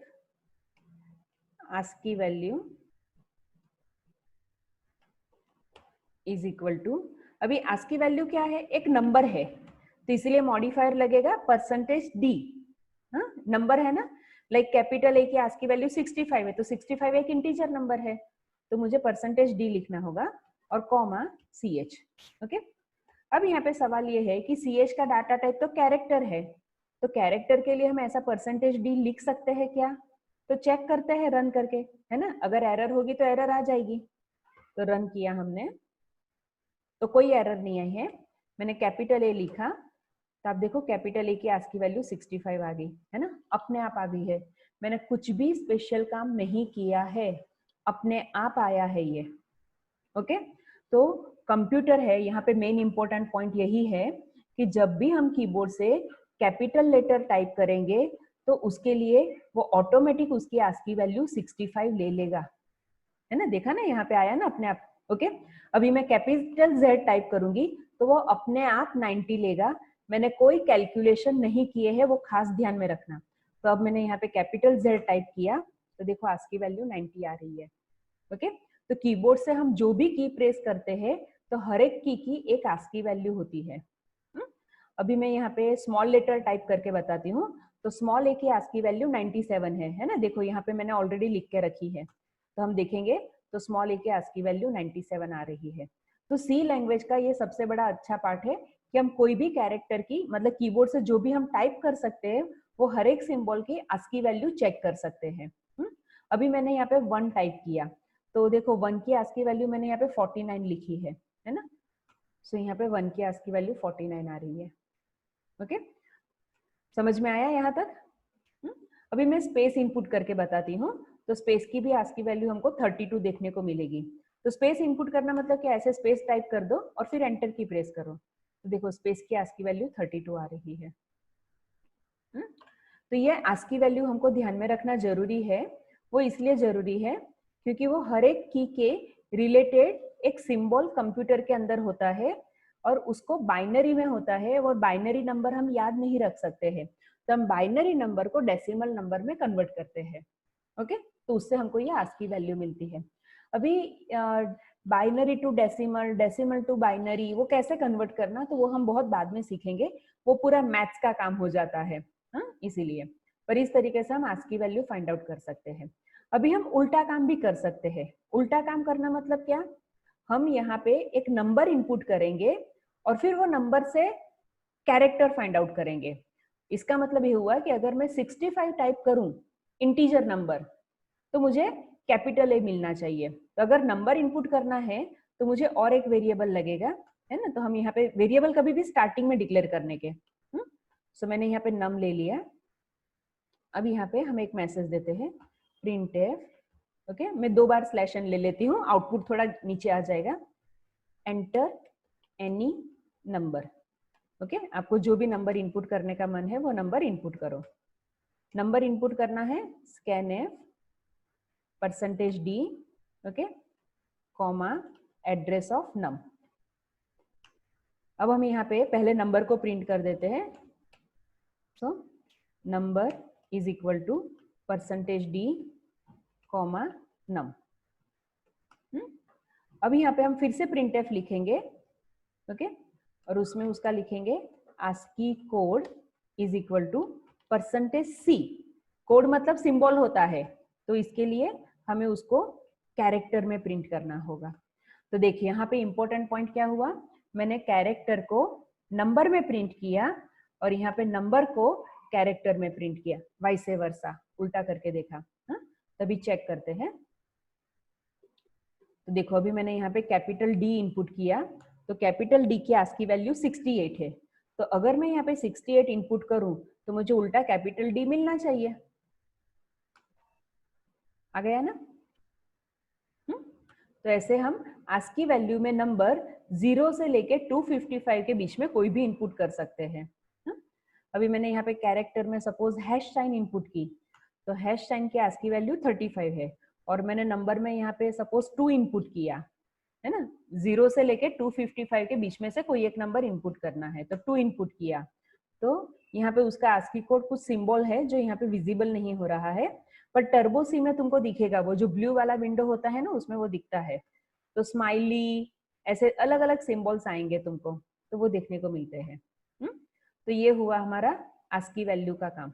ASCII value is equal to, अभी ASCII वैल्यू क्या है, एक नंबर है तो इसलिए मॉडिफायर लगेगा %D। हाँ, नंबर है ना, लाइक कैपिटल A की ASCII वैल्यू 65 है तो 65 एक इंटीजर नंबर है, तो मुझे %D लिखना होगा और कॉमा CH। ओके, अब यहाँ पे सवाल ये है कि CH का डाटा टाइप तो कैरेक्टर है, तो कैरेक्टर के लिए हम ऐसा %D लिख सकते हैं क्या, तो चेक करते हैं रन करके, है ना। अगर एरर होगी तो एरर आ जाएगी। तो रन किया हमने तो कोई एरर नहीं आई है। मैंने कैपिटल A लिखा तो आप देखो कैपिटल A की ASCII वैल्यू 65 आ गई, है ना, अपने आप आ गई है। मैंने कुछ भी स्पेशल काम नहीं किया है, अपने आप आया है ये। ओके, तो कंप्यूटर है, यहाँ पे मेन इंपॉर्टेंट पॉइंट यही है कि जब भी हम कीबोर्ड से कैपिटल लेटर टाइप करेंगे तो उसके लिए वो ऑटोमेटिक उसकी ASCII वैल्यू 65 ले लेगा, है ना। देखा ना, यहाँ पे आया ना अपने आप। ओके, अभी मैं कैपिटल Z टाइप करूंगी तो वो अपने आप 90 लेगा, मैंने कोई कैलकुलेशन नहीं किए है, वो खास ध्यान में रखना। तो अब मैंने यहाँ पे कैपिटल Z टाइप किया तो देखो ASCII वैल्यू 90 आ रही है। ओके, तो कीबोर्ड से हम जो भी की प्रेस करते हैं तो हर एक की एक ASCII वैल्यू होती है। अभी मैं यहाँ पे स्मॉल लेटर टाइप करके बताती हूँ। तो स्मॉल A की ASCII वैल्यू 97 है ना, देखो यहाँ पे मैंने ऑलरेडी लिख के रखी है, तो हम देखेंगे तो स्मॉल A की ASCII वैल्यू 97 आ रही है। तो C लैंग्वेज का ये सबसे बड़ा अच्छा पार्ट है कि हम कोई भी कैरेक्टर की, मतलब कीबोर्ड से जो भी हम टाइप कर सकते हैं वो हर एक सिंबल की ASCII वैल्यू चेक कर सकते हैं। अभी मैंने यहाँ पे 1 टाइप किया, तो देखो 1 की आस्की वैल्यू मैंने यहाँ पे 49 लिखी है ना। सो यहाँ पे 1 की आस्की वैल्यू 49 आ रही है। ओके, समझ में आया यहाँ तक? अभी मैं स्पेस इनपुट करके बताती हूँ। तो स्पेस की भी आस्की वैल्यू हमको 32 देखने को मिलेगी। तो स्पेस इनपुट करना मतलब क्या, ऐसे स्पेस टाइप कर दो और फिर एंटर की प्रेस करो। तो देखो स्पेस की आस्की वैल्यू 32 आ रही है। तो ये आस्की वैल्यू हमको ध्यान में रखना जरूरी है। वो इसलिए जरूरी है क्योंकि वो हर एक की के रिलेटेड एक सिंबल कंप्यूटर के अंदर होता है और उसको बाइनरी में होता है। वो बाइनरी नंबर हम याद नहीं रख सकते हैं, तो हम बाइनरी नंबर को डेसिमल नंबर में कन्वर्ट करते हैं। ओके, तो उससे हमको ये आस्की वैल्यू मिलती है। अभी binary to decimal, decimal to binary, वो कैसे कन्वर्ट करना, तो वो हम बहुत बाद में सीखेंगे। वो पूरा मैथ्स का काम हो जाता है, इसीलिए। पर इस तरीके से हम आस्की वैल्यू फाइंड आउट कर सकते हैं। अभी हम उल्टा काम भी कर सकते हैं। उल्टा काम करना मतलब क्या, हम यहाँ पे एक नंबर इनपुट करेंगे और फिर वो नंबर से कैरेक्टर फाइंड आउट करेंगे। इसका मतलब ये हुआ कि अगर मैं 65 टाइप करूं इंटीजर नंबर, तो मुझे कैपिटल ए मिलना चाहिए। तो अगर नंबर इनपुट करना है तो मुझे और एक वेरिएबल लगेगा, है ना। तो हम यहाँ पे वेरिएबल कभी भी स्टार्टिंग में डिक्लेयर करने के। सो मैंने यहाँ पे नम ले लिया। अब यहाँ पे हम एक मैसेज देते हैं printf। ओके, मैं 2 बार स्लैश एन ले लेती हूँ, आउटपुट थोड़ा नीचे आ जाएगा। Enter any number. ओके, आपको जो भी नंबर इनपुट करने का मन है वो नंबर इनपुट करो। नंबर इनपुट करना है scanf %d, okay, comma address of num. अब हम यहाँ पे पहले नंबर को प्रिंट कर देते हैं। So number is equal to %d, comma num. अब यहाँ पे हम फिर से printf लिखेंगे, ओके, और उसमें उसका लिखेंगे ASCII code is equal to %c। Code मतलब सिंबल होता है, तो इसके लिए हमें उसको कैरेक्टर में प्रिंट करना होगा। तो देखिए यहाँ पे इंपॉर्टेंट पॉइंट क्या हुआ, मैंने कैरेक्टर को नंबर में प्रिंट किया और यहाँ पे नंबर को कैरेक्टर में प्रिंट किया, वाइस वर्सा, उल्टा करके देखा। तभी चेक करते हैं। तो देखो अभी मैंने यहाँ पे कैपिटल D इनपुट किया, तो कैपिटल D की आस्की वैल्यू 68 है। तो अगर मैं यहाँ पे 68 इनपुट करूं तो मुझे उल्टा कैपिटल D मिलना चाहिए। आ गया ना? तो ऐसे हम आस्की वैल्यू में नंबर 0 से लेके 255 के बीच में कोई भी इनपुट कर सकते हैं। अभी मैंने यहाँ पे कैरेक्टर में सपोज हैश साइन इनपुट की, तो हैश साइन की आस्की वैल्यू 35 है और मैंने नंबर में यहाँ पे सपोज 2 इनपुट किया, है ना। 0 से लेके 255 के बीच में से कोई एक नंबर इनपुट करना है, तो 2 इनपुट किया। तो यहाँ पे उसका आस्की कोड कुछ सिंबल है जो यहाँ पे विजिबल नहीं हो रहा है, पर टर्बो सी में तुमको दिखेगा, वो जो ब्लू वाला विंडो होता है ना उसमें वो दिखता है। तो स्माइली, ऐसे अलग अलग सिंबल्स आएंगे तुमको, तो वो देखने को मिलते हैं। तो ये हुआ हमारा आस्की वैल्यू का काम।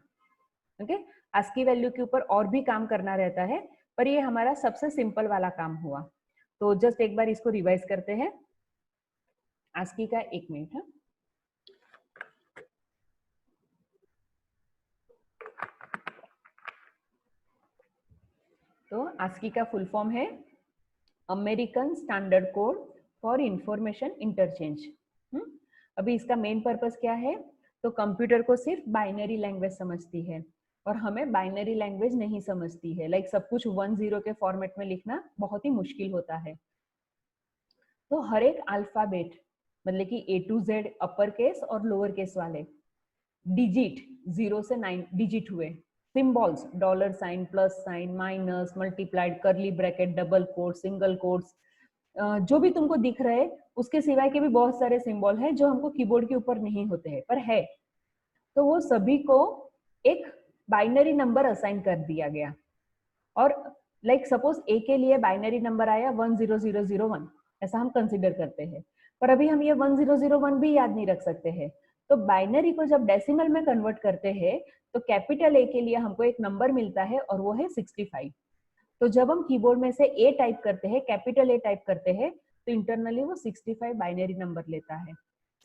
ओके, आस्की वैल्यू के ऊपर और भी काम करना रहता है, पर ये हमारा सबसे सिंपल वाला काम हुआ। तो जस्ट एक बार इसको रिवाइज करते हैं। आस्की का 1 मिनट है। तो आस्की का फुल फॉर्म है American standard code for information interchange. अभी इसका मेन पर्पस क्या है, तो कंप्यूटर को सिर्फ बाइनरी लैंग्वेज समझती है और हमें बाइनरी लैंग्वेज नहीं समझती है। लाइक सब कुछ 1-0 के फॉर्मेट में लिखना बहुत ही मुश्किल होता है। तो हर एक अल्फाबेट, मतलब कि A to Z upper case और लोअर केस वाले डिजिट 0 से 9 डिजिट हुए, symbols $, plus sign, minus, multiplied, curly bracket, double quote, single quotes, जो भी तुमको दिख रहे, उसके सिवाय के भी बहुत सारे सिंबल हैं जो हमको कीबोर्ड के ऊपर नहीं होते हैं पर है। तो वो सभी को एक बाइनरी नंबर असाइन कर दिया गया और लाइक सपोज ए के लिए बाइनरी नंबर आया 10001, ऐसा हम कंसिडर करते हैं। पर अभी हम ये 1001 भी याद नहीं रख सकते हैं। तो बाइनरी को जब डेसिमल में कन्वर्ट करते हैं तो कैपिटल ए के लिए हमको एक नंबर मिलता है और वो है 65। तो जब हम कीबोर्ड में से ए टाइप करते हैं, कैपिटल ए टाइप करते हैं, तो इंटरनली वो 65 बाइनरी नंबर लेता है।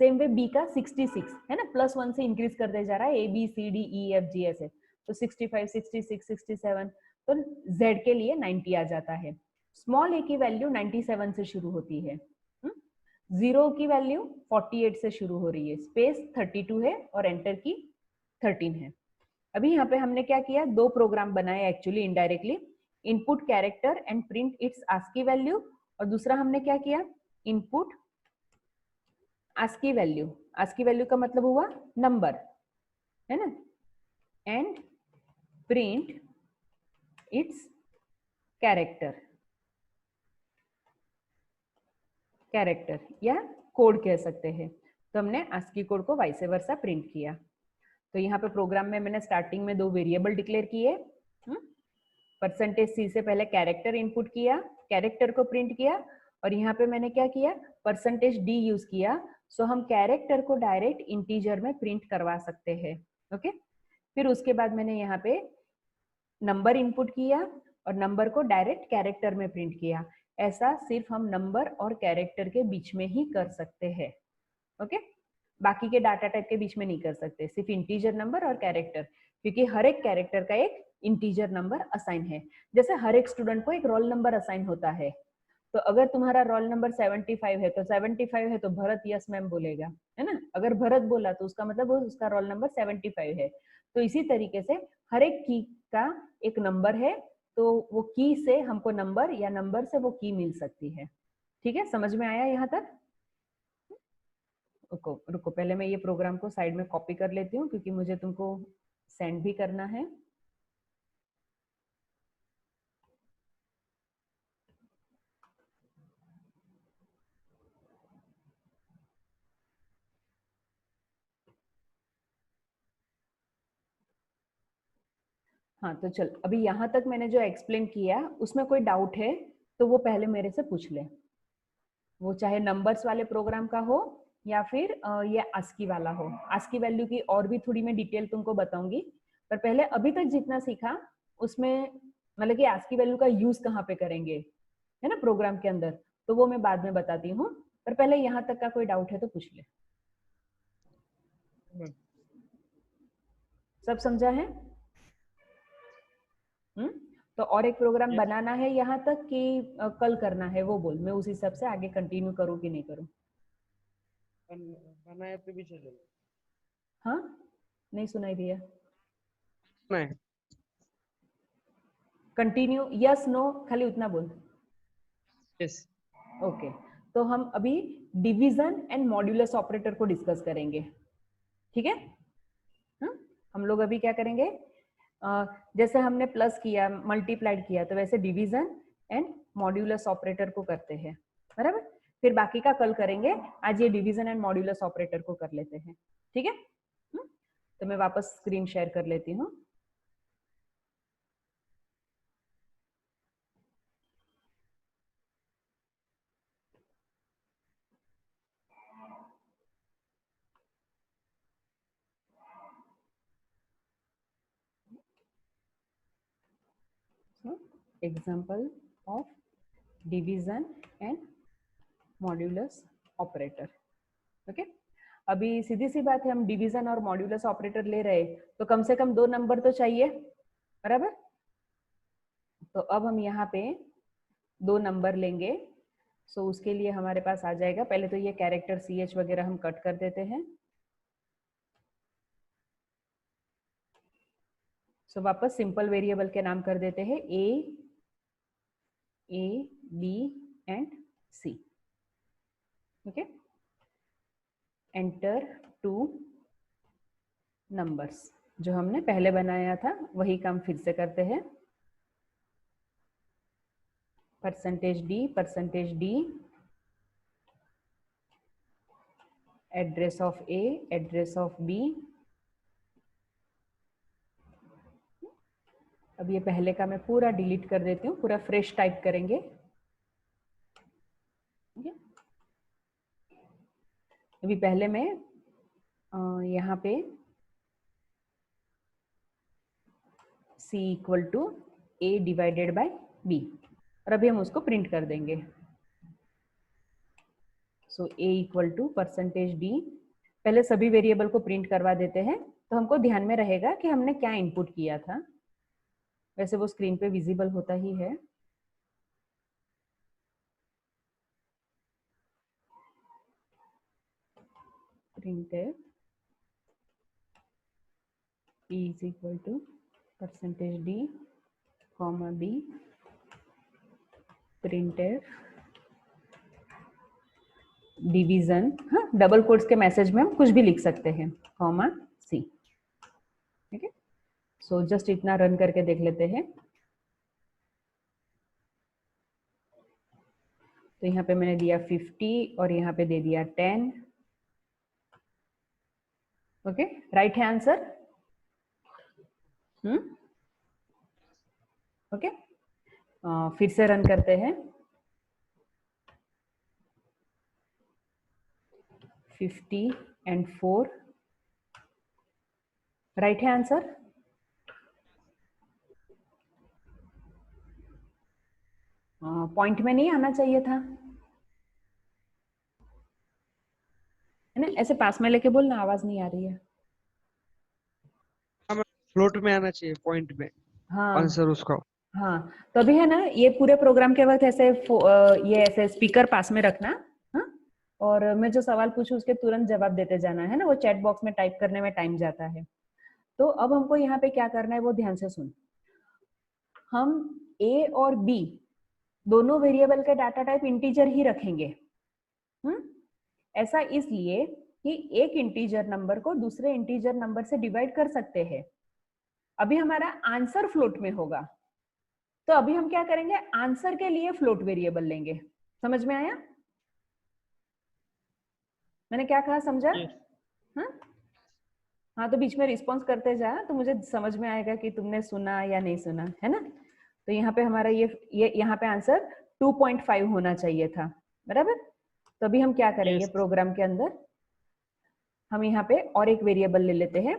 सेम वे बी का 66 है ना, +1 से इंक्रीज करते जा रहा है, A B C D E F G ऐसे। तो 65, 66, 67, तो z के लिए 90 आ जाता है। स्मॉल a की वैल्यू 97 से शुरू होती है, 0 की वैल्यू 48 से शुरू हो रही है, स्पेस 32 है और एंटर की 13 है। अभी यहाँ पे हमने क्या किया, दो प्रोग्राम बनाए actually indirectly, input character and print its ASCII value, और दूसरा हमने क्या किया, input ASCII value. ASCII value का मतलब हुआ नंबर, है ना, and print its character, character या कोड कह सकते हैं। तो हमने आस्की कोड को वाइस वर्सा प्रिंट किया। तो यहाँ पे प्रोग्राम में मैंने स्टार्टिंग में दो वेरिएबल डिक्लेयर किए, %c से पहले कैरेक्टर इनपुट किया, कैरेक्टर को प्रिंट किया, और यहाँ पे मैंने क्या किया, %d यूज किया, सो हम कैरेक्टर को डायरेक्ट इंटीजर में प्रिंट करवा सकते हैं। ओके, फिर उसके बाद मैंने यहाँ पे नंबर इनपुट किया और नंबर को डायरेक्ट कैरेक्टर में प्रिंट किया। ऐसा सिर्फ हम नंबर और कैरेक्टर के बीच में ही कर सकते हैं। ओके, बाकी के डाटा टाइप के बीच में नहीं कर सकते, सिर्फ इंटीजर नंबर और कैरेक्टर, क्योंकि हर एक कैरेक्टर का एक इंटीजर नंबर असाइन है। जैसे हर एक स्टूडेंट को एक रोल नंबर असाइन होता है, तो अगर तुम्हारा रोल नंबर 75 है तो 75 है तो भरत यस मैम बोलेगा, है ना। अगर भरत बोला तो उसका मतलब उसका रोल नंबर 75 है। तो इसी तरीके से हर एक की का एक नंबर है, तो वो की से हमको नंबर या नंबर से वो की मिल सकती है। ठीक है, समझ में आया यहाँ तक? रुको रुको, पहले मैं ये प्रोग्राम को साइड में कॉपी कर लेती हूँ, क्योंकि मुझे तुमको सेंड भी करना है। हाँ तो चल, अभी यहाँ तक मैंने जो एक्सप्लेन किया उसमें कोई डाउट है तो वो पहले मेरे से पूछ ले, वो चाहे नंबर्स वाले प्रोग्राम का हो या फिर ये आस्की वाला हो। आस्की वैल्यू की और भी थोड़ी मैं डिटेल तुमको बताऊंगी, पर पहले अभी तक जितना सीखा उसमें मतलब कि आस्की वैल्यू का यूज कहाँ पे करेंगे, है ना, प्रोग्राम के अंदर, तो वो मैं बाद में बताती हूँ। पर पहले यहाँ तक का कोई डाउट है तो पूछ ले। सब समझा है? तो और एक प्रोग्राम बनाना है यहाँ तक कि कल करना है, वो बोल, मैं उस हिसाब से आगे कंटिन्यू करूँ कि नहीं करूँ। बनाया तो भी चलेगा। हाँ, नहीं सुनाई दिया। नहीं, कंटिन्यू यस नो खाली उतना बोल। यस। ओके, तो हम अभी डिवीजन एंड मॉड्यूलस ऑपरेटर को डिस्कस करेंगे। ठीक है, हम लोग अभी क्या करेंगे, जैसे हमने प्लस किया, मल्टीप्लाइड किया, तो वैसे डिवीजन एंड मॉड्यूलस ऑपरेटर को करते हैं, बराबर। फिर बाकी का कल करेंगे, आज ये डिवीजन एंड मॉड्यूलस ऑपरेटर को कर लेते हैं। ठीक है, तो मैं वापस स्क्रीन शेयर कर लेती हूँ। Example of division and modulus operator. Okay, अभी सीधी सी बात है, हम डिवीजन और मॉड्यूलस ऑपरेटर ले रहे तो कम से कम 2 नंबर तो चाहिए, बराबर। तो अब हम यहाँ पे 2 नंबर लेंगे, सो उसके लिए हमारे पास आ जाएगा, पहले तो ये कैरेक्टर CH वगैरह हम कट कर देते हैं। सो वापस सिंपल वेरिएबल के नाम कर देते हैं A, B and C। Okay, enter 2 numbers, जो हमने पहले बनाया था वही काम फिर से करते हैं। %d, address of A, address of B। अब ये पहले का मैं पूरा डिलीट कर देती हूँ, पूरा फ्रेश टाइप करेंगे। अभी पहले मैं यहाँ पे C equal to A divided by B, और अभी हम उसको प्रिंट कर देंगे। So A equal to %d, पहले सभी वेरिएबल को प्रिंट करवा देते हैं तो हमको ध्यान में रहेगा कि हमने क्या इनपुट किया था। वैसे वो स्क्रीन पे विजिबल होता ही है। printf p is equal to %d, b, printf division, हाँ डबल कोट्स के मैसेज में हम कुछ भी लिख सकते हैं, कॉमा सी। ठीक है, सो जस्ट इतना रन करके देख लेते हैं। तो यहाँ पे मैंने दिया 50 और यहाँ पे दे दिया 10। ओके, राइट है आंसर? ओके, फिर से रन करते हैं। 50 and 4, राइट है आंसर? पॉइंट में नहीं आना चाहिए था, है ना? ऐसे पास में लेके बोलना, आवाज नहीं आ रही है। फ्लोट में आना चाहिए, पॉइंट में हाँ आंसर उसका। हाँ, तभी है ना, ये पूरे प्रोग्राम के वक्त ऐसे ये ऐसे स्पीकर पास में रखना, हाँ, और मैं जो सवाल पूछूं उसके तुरंत जवाब देते जाना, है ना? वो चैट बॉक्स में टाइप करने में टाइम जाता है। तो अब हमको यहाँ पे क्या करना है वो ध्यान से सुन। हम ए और बी दोनों वेरिएबल के डाटा टाइप इंटीजर ही रखेंगे। ऐसा इसलिए कि एक इंटीजर नंबर को दूसरे इंटीजर नंबर से डिवाइड कर सकते हैं। अभी हमारा आंसर फ्लोट में होगा, तो अभी हम क्या करेंगे, आंसर के लिए फ्लोट वेरिएबल लेंगे। समझ में आया? मैंने क्या कहा, समझा? हाँ, तो बीच में रिस्पॉन्स करते जा, तो मुझे समझ में आएगा कि तुमने सुना या नहीं सुना, है ना? तो यहाँ पे हमारा ये यहाँ पे आंसर 2.5 होना चाहिए था, बराबर? तो अभी हम क्या करेंगे, प्रोग्राम के अंदर हम यहाँ पे और एक वेरिएबल ले लेते हैं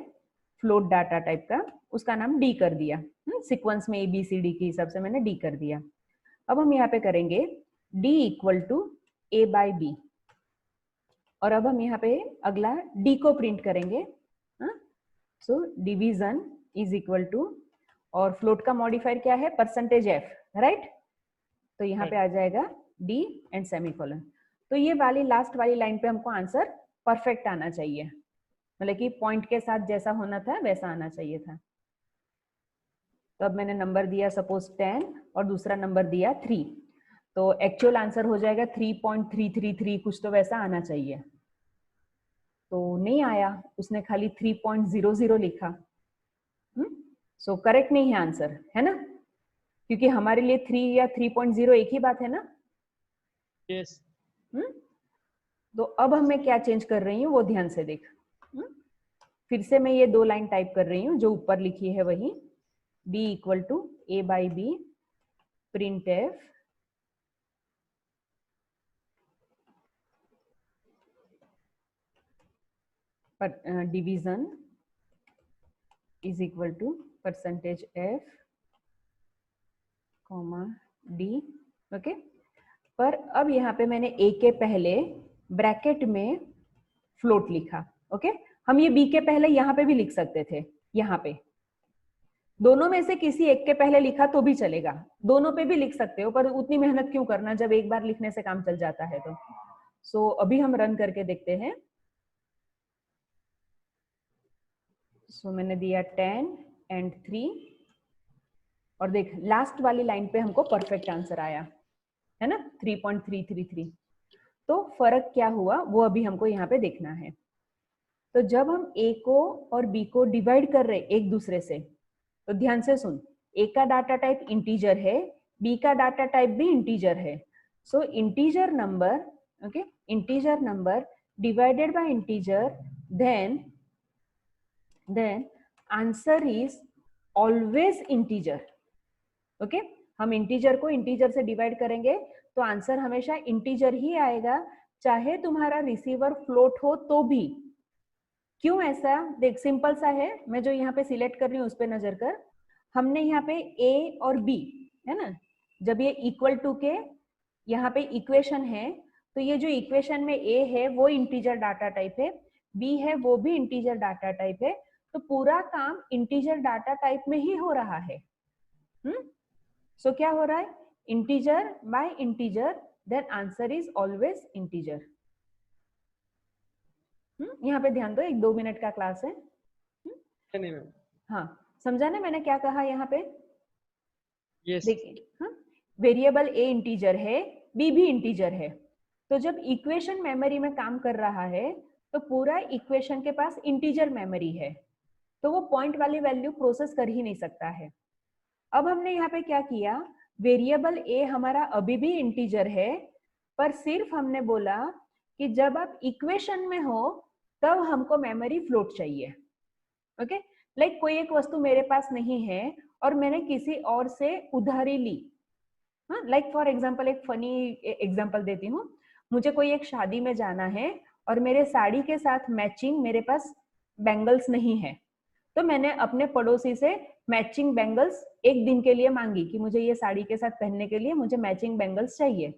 फ्लोट डाटा टाइप का, उसका नाम डी कर दिया। सीक्वेंस में ABCD के हिसाब से मैंने डी कर दिया। अब हम यहाँ पे करेंगे डी इक्वल टू A/B, और अब हम यहाँ पे अगला डी को प्रिंट करेंगे। So division is equal to, और फ्लोट का मॉडिफायर क्या है, %f, राइट? तो यहाँ पे आ जाएगा डी एंड सेमीकोलन। तो ये वाली लास्ट वाली लाइन पे हमको आंसर परफेक्ट आना चाहिए, मतलब कि पॉइंट के साथ जैसा होना था वैसा आना चाहिए था। तो अब मैंने नंबर दिया सपोज 10 और दूसरा नंबर दिया 3, तो एक्चुअल आंसर हो जाएगा 3.333, कुछ तो वैसा आना चाहिए। तो नहीं आया, उसने खाली 3.00 लिखा। सो करेक्ट नहीं है आंसर, है ना? क्योंकि हमारे लिए 3 या 3.0 एक ही बात है ना? यस। तो अब मैं क्या चेंज कर रही हूँ वो ध्यान से देख। फिर से मैं ये 2 लाइन टाइप कर रही हूँ जो ऊपर लिखी है वही, d equal to A/B printf division is equal to %f, d। Okay, पर अब यहाँ पे मैंने a के पहले ब्रैकेट में फ्लोट लिखा। ओके, हम ये b के पहले यहाँ पे भी लिख सकते थे, यहाँ पे दोनों में से किसी एक के पहले लिखा तो भी चलेगा, दोनों पे भी लिख सकते हो, पर उतनी मेहनत क्यों करना जब एक बार लिखने से काम चल जाता है। तो सो अभी हम रन करके देखते हैं। सो मैंने दिया 10 and 3, और देख लास्ट वाली लाइन पे हमको परफेक्ट आंसर आया, है ना, 3.333। तो फर्क क्या हुआ वो अभी हमको यहाँ पे देखना है। तो जब हम a को और b को डिवाइड कर रहे एक दूसरे से, तो ध्यान से सुन, a का डाटा टाइप इंटीजर है, b का डाटा टाइप भी इंटीजर है। So integer number, okay, integer number divided by integer, then answer is always integer। Okay, हम इंटीजर को इंटीजर से डिवाइड करेंगे तो आंसर हमेशा इंटीजर ही आएगा, चाहे तुम्हारा रिसीवर फ्लोट हो तो भी। क्यों ऐसा? देख सिंपल सा है, मैं जो यहाँ पे सिलेक्ट कर रही हूँ उस पर नजर कर। हमने यहाँ पे a और b, है ना, जब ये इक्वल टू के यहाँ पे इक्वेशन है, तो ये जो इक्वेशन में a है वो इंटीजर डाटा टाइप है, b है वो भी इंटीजर डाटा टाइप है, तो पूरा काम इंटीजर डाटा टाइप में ही हो रहा है। सो क्या हो रहा है, integer by integer, then answer is always integer. यहाँ पे ध्यान दो, 1-2 मिनट का क्लास है। नहीं मैम। हाँ, समझा ना मैंने क्या कहा यहाँ पे? यस। देखिए, हाँ, वेरिएबल ए इंटीजर है, बी भी इंटीजर है, तो जब इक्वेशन मेमोरी में काम कर रहा है तो पूरा इक्वेशन के पास इंटीजर मेमोरी है, तो वो पॉइंट वाली वैल्यू प्रोसेस कर ही नहीं सकता है। अब हमने यहाँ पे क्या किया, वेरिएबल ए हमारा अभी भी इंटीजर है, पर सिर्फ हमने बोला कि जब आप इक्वेशन में हो तब हमको मेमोरी फ्लोट चाहिए। ओके, लाइक कोई एक वस्तु मेरे पास नहीं है और मैंने किसी और से उधारी ली। लाइक फॉर एग्जाम्पल, एक फनी एग्जाम्पल देती हूँ। मुझे कोई एक शादी में जाना है और मेरे साड़ी के साथ मैचिंग मेरे पास बैंगल्स नहीं है, तो मैंने अपने पड़ोसी से मैचिंग बैंगल्स एक दिन के लिए मांगी कि मुझे ये साड़ी के साथ पहनने के लिए मुझे मैचिंग बैंगल्स चाहिए।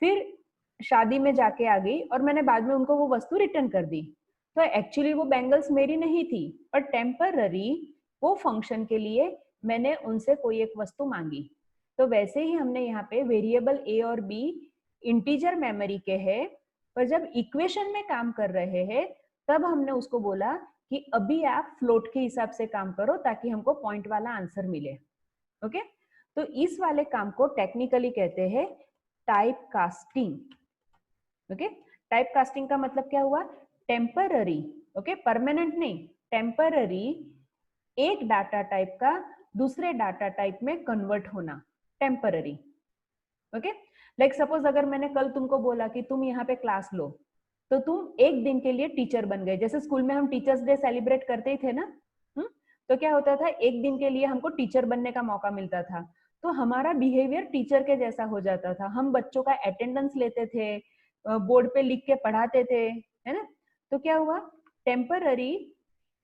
फिर शादी में जाके आ गई और मैंने बाद में उनको वो वस्तु रिटर्न कर दी, तो एक्चुअली वो बैंगल्स मेरी नहीं थी, पर टेम्पररी वो फंक्शन के लिए मैंने उनसे कोई एक वस्तु मांगी। तो वैसे ही हमने यहाँ पे वेरिएबल ए और बी इंटीजर मेमोरी के हैं, पर जब इक्वेशन में काम कर रहे हैं तब हमने उसको बोला कि अभी आप फ्लोट के हिसाब से काम करो ताकि हमको पॉइंट वाला आंसर मिले। ओके, तो इस वाले काम को टेक्निकली कहते हैं type casting. Okay, type casting का मतलब क्या हुआ, टेम्पररी, ओके, परमानेंट नहीं, टेम्पररी एक डाटा टाइप का दूसरे डाटा टाइप में कन्वर्ट होना, टेम्पररी। ओके, लाइक सपोज अगर मैंने कल तुमको बोला कि तुम यहाँ पे क्लास लो, तो तुम एक दिन के लिए टीचर बन गए। जैसे स्कूल में हम टीचर्स डे सेलिब्रेट करते ही थे ना, तो क्या होता था, एक दिन के लिए हमको टीचर बनने का मौका मिलता था, तो हमारा बिहेवियर टीचर के जैसा हो जाता था। हम बच्चों का अटेंडेंस लेते थे, बोर्ड पे लिख के पढ़ाते थे, है ना। तो क्या हुआ, टेम्पररी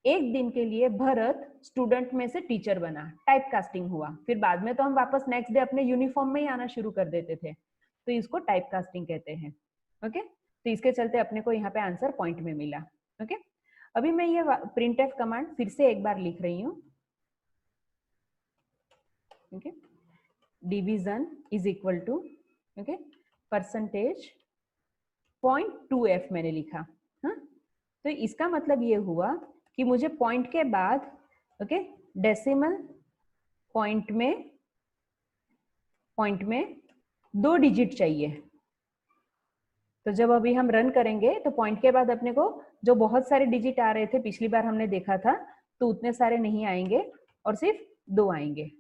एक दिन के लिए भरत स्टूडेंट में से टीचर बना, टाइप कास्टिंग हुआ। फिर बाद में तो हम वापस नेक्स्ट डे अपने यूनिफॉर्म में ही आना शुरू कर देते थे, तो इसको टाइप कास्टिंग कहते हैं। ओके, तो इसके चलते अपने को यहाँ पे आंसर पॉइंट में मिला। ओके, अभी मैं ये प्रिंट एफ कमांड फिर से एक बार लिख रही हूँ। Okay, division is equal to, okay, percentage 0.2f मैंने लिखा। हाँ, तो इसका मतलब ये हुआ कि मुझे पॉइंट के बाद, ओके, डेसिमल पॉइंट में 2 डिजिट चाहिए। तो जब अभी हम रन करेंगे तो पॉइंट के बाद अपने को जो बहुत सारे डिजिट आ रहे थे, पिछली बार हमने देखा था, तो उतने सारे नहीं आएंगे और सिर्फ 2 आएंगे।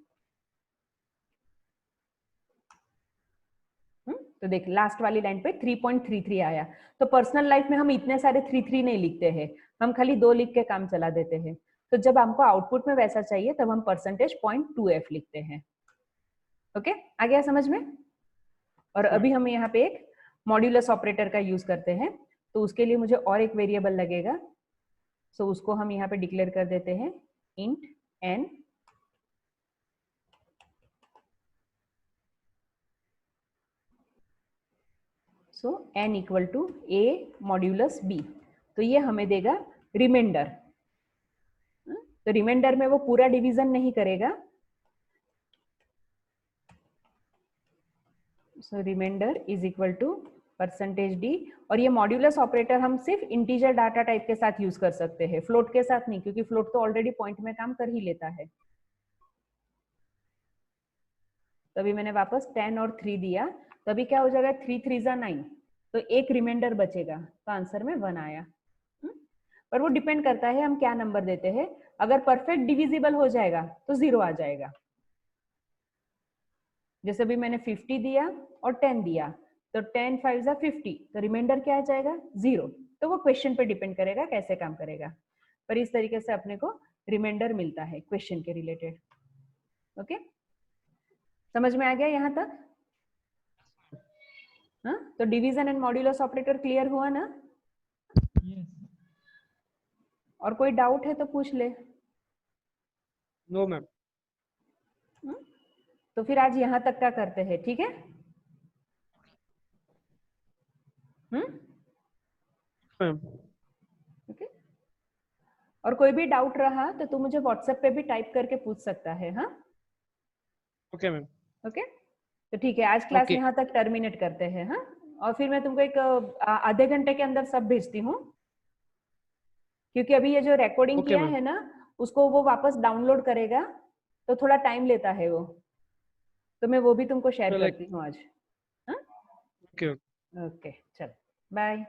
तो देख, लास्ट वाली लाइन पे 3.33 आया। तो पर्सनल लाइफ में हम इतने सारे 33 नहीं लिखते हैं, हम खाली 2 लिख के काम चला देते हैं। तो जब हमको आउटपुट में वैसा चाहिए तब हम परसेंटेज 0.2f लिखते हैं। ओके, आ गया समझ में? और अभी हम यहाँ पे एक मॉड्यूलस ऑपरेटर का यूज करते हैं, तो उसके लिए मुझे और एक वेरिएबल लगेगा। सो उसको हम यहाँ पे डिक्लेयर कर देते हैं int n। So n equal to a modulus b, तो ये हमें देगा रिमाइंडर। तो रिमाइंडर में वो पूरा डिवीजन नहीं करेगा, so remainder is equal to percentage d। और ये मॉड्यूलस ऑपरेटर हम सिर्फ इंटीजर डाटा टाइप के साथ यूज कर सकते हैं, फ्लोट के साथ नहीं, क्योंकि फ्लोट तो ऑलरेडी पॉइंट में काम कर ही लेता है। तभी मैंने वापस 10 और 3 दिया, तभी क्या हो जाएगा, 3 3 जा 9, तो एक रिमाइंडर बचेगा, तो आंसर में 1 आया। पर वो डिपेंड करता है हम क्या नंबर देते हैं। अगर परफेक्ट डिविजिबल हो जाएगा तो 0 आ जाएगा। जैसे भी मैंने 50 दिया और 10 दिया, तो 10 5 जा 50, तो रिमाइंडर क्या आ जाएगा, 0। तो वो क्वेश्चन पे डिपेंड करेगा कैसे काम करेगा, पर इस तरीके से अपने को रिमाइंडर मिलता है क्वेश्चन के रिलेटेड। ओके, समझ में आ गया यहाँ तक? हाँ, तो division and modulus operator clear हुआ ना? Yes. और कोई डाउट है तो पूछ ले। No ma'am. तो फिर आज यहाँ तक का करते हैं, ठीक है? मैम। ओके, और कोई भी डाउट रहा तो तू मुझे व्हाट्सएप पे भी टाइप करके पूछ सकता है। हाँ, ओके मैम। ओके, तो ठीक है, आज क्लास ओके यहाँ तक टर्मिनेट करते हैं। हाँ, और फिर मैं तुमको एक आधे घंटे के अंदर सब भेजती हूँ, क्योंकि अभी ये जो रिकॉर्डिंग ओके किया मैम। है ना, उसको वो वापस डाउनलोड करेगा, तो थोड़ा टाइम लेता है वो, तो मैं वो भी तुमको शेयर लाइक करती हूँ आज। हाँ, ओके। ओके, चल, बाय।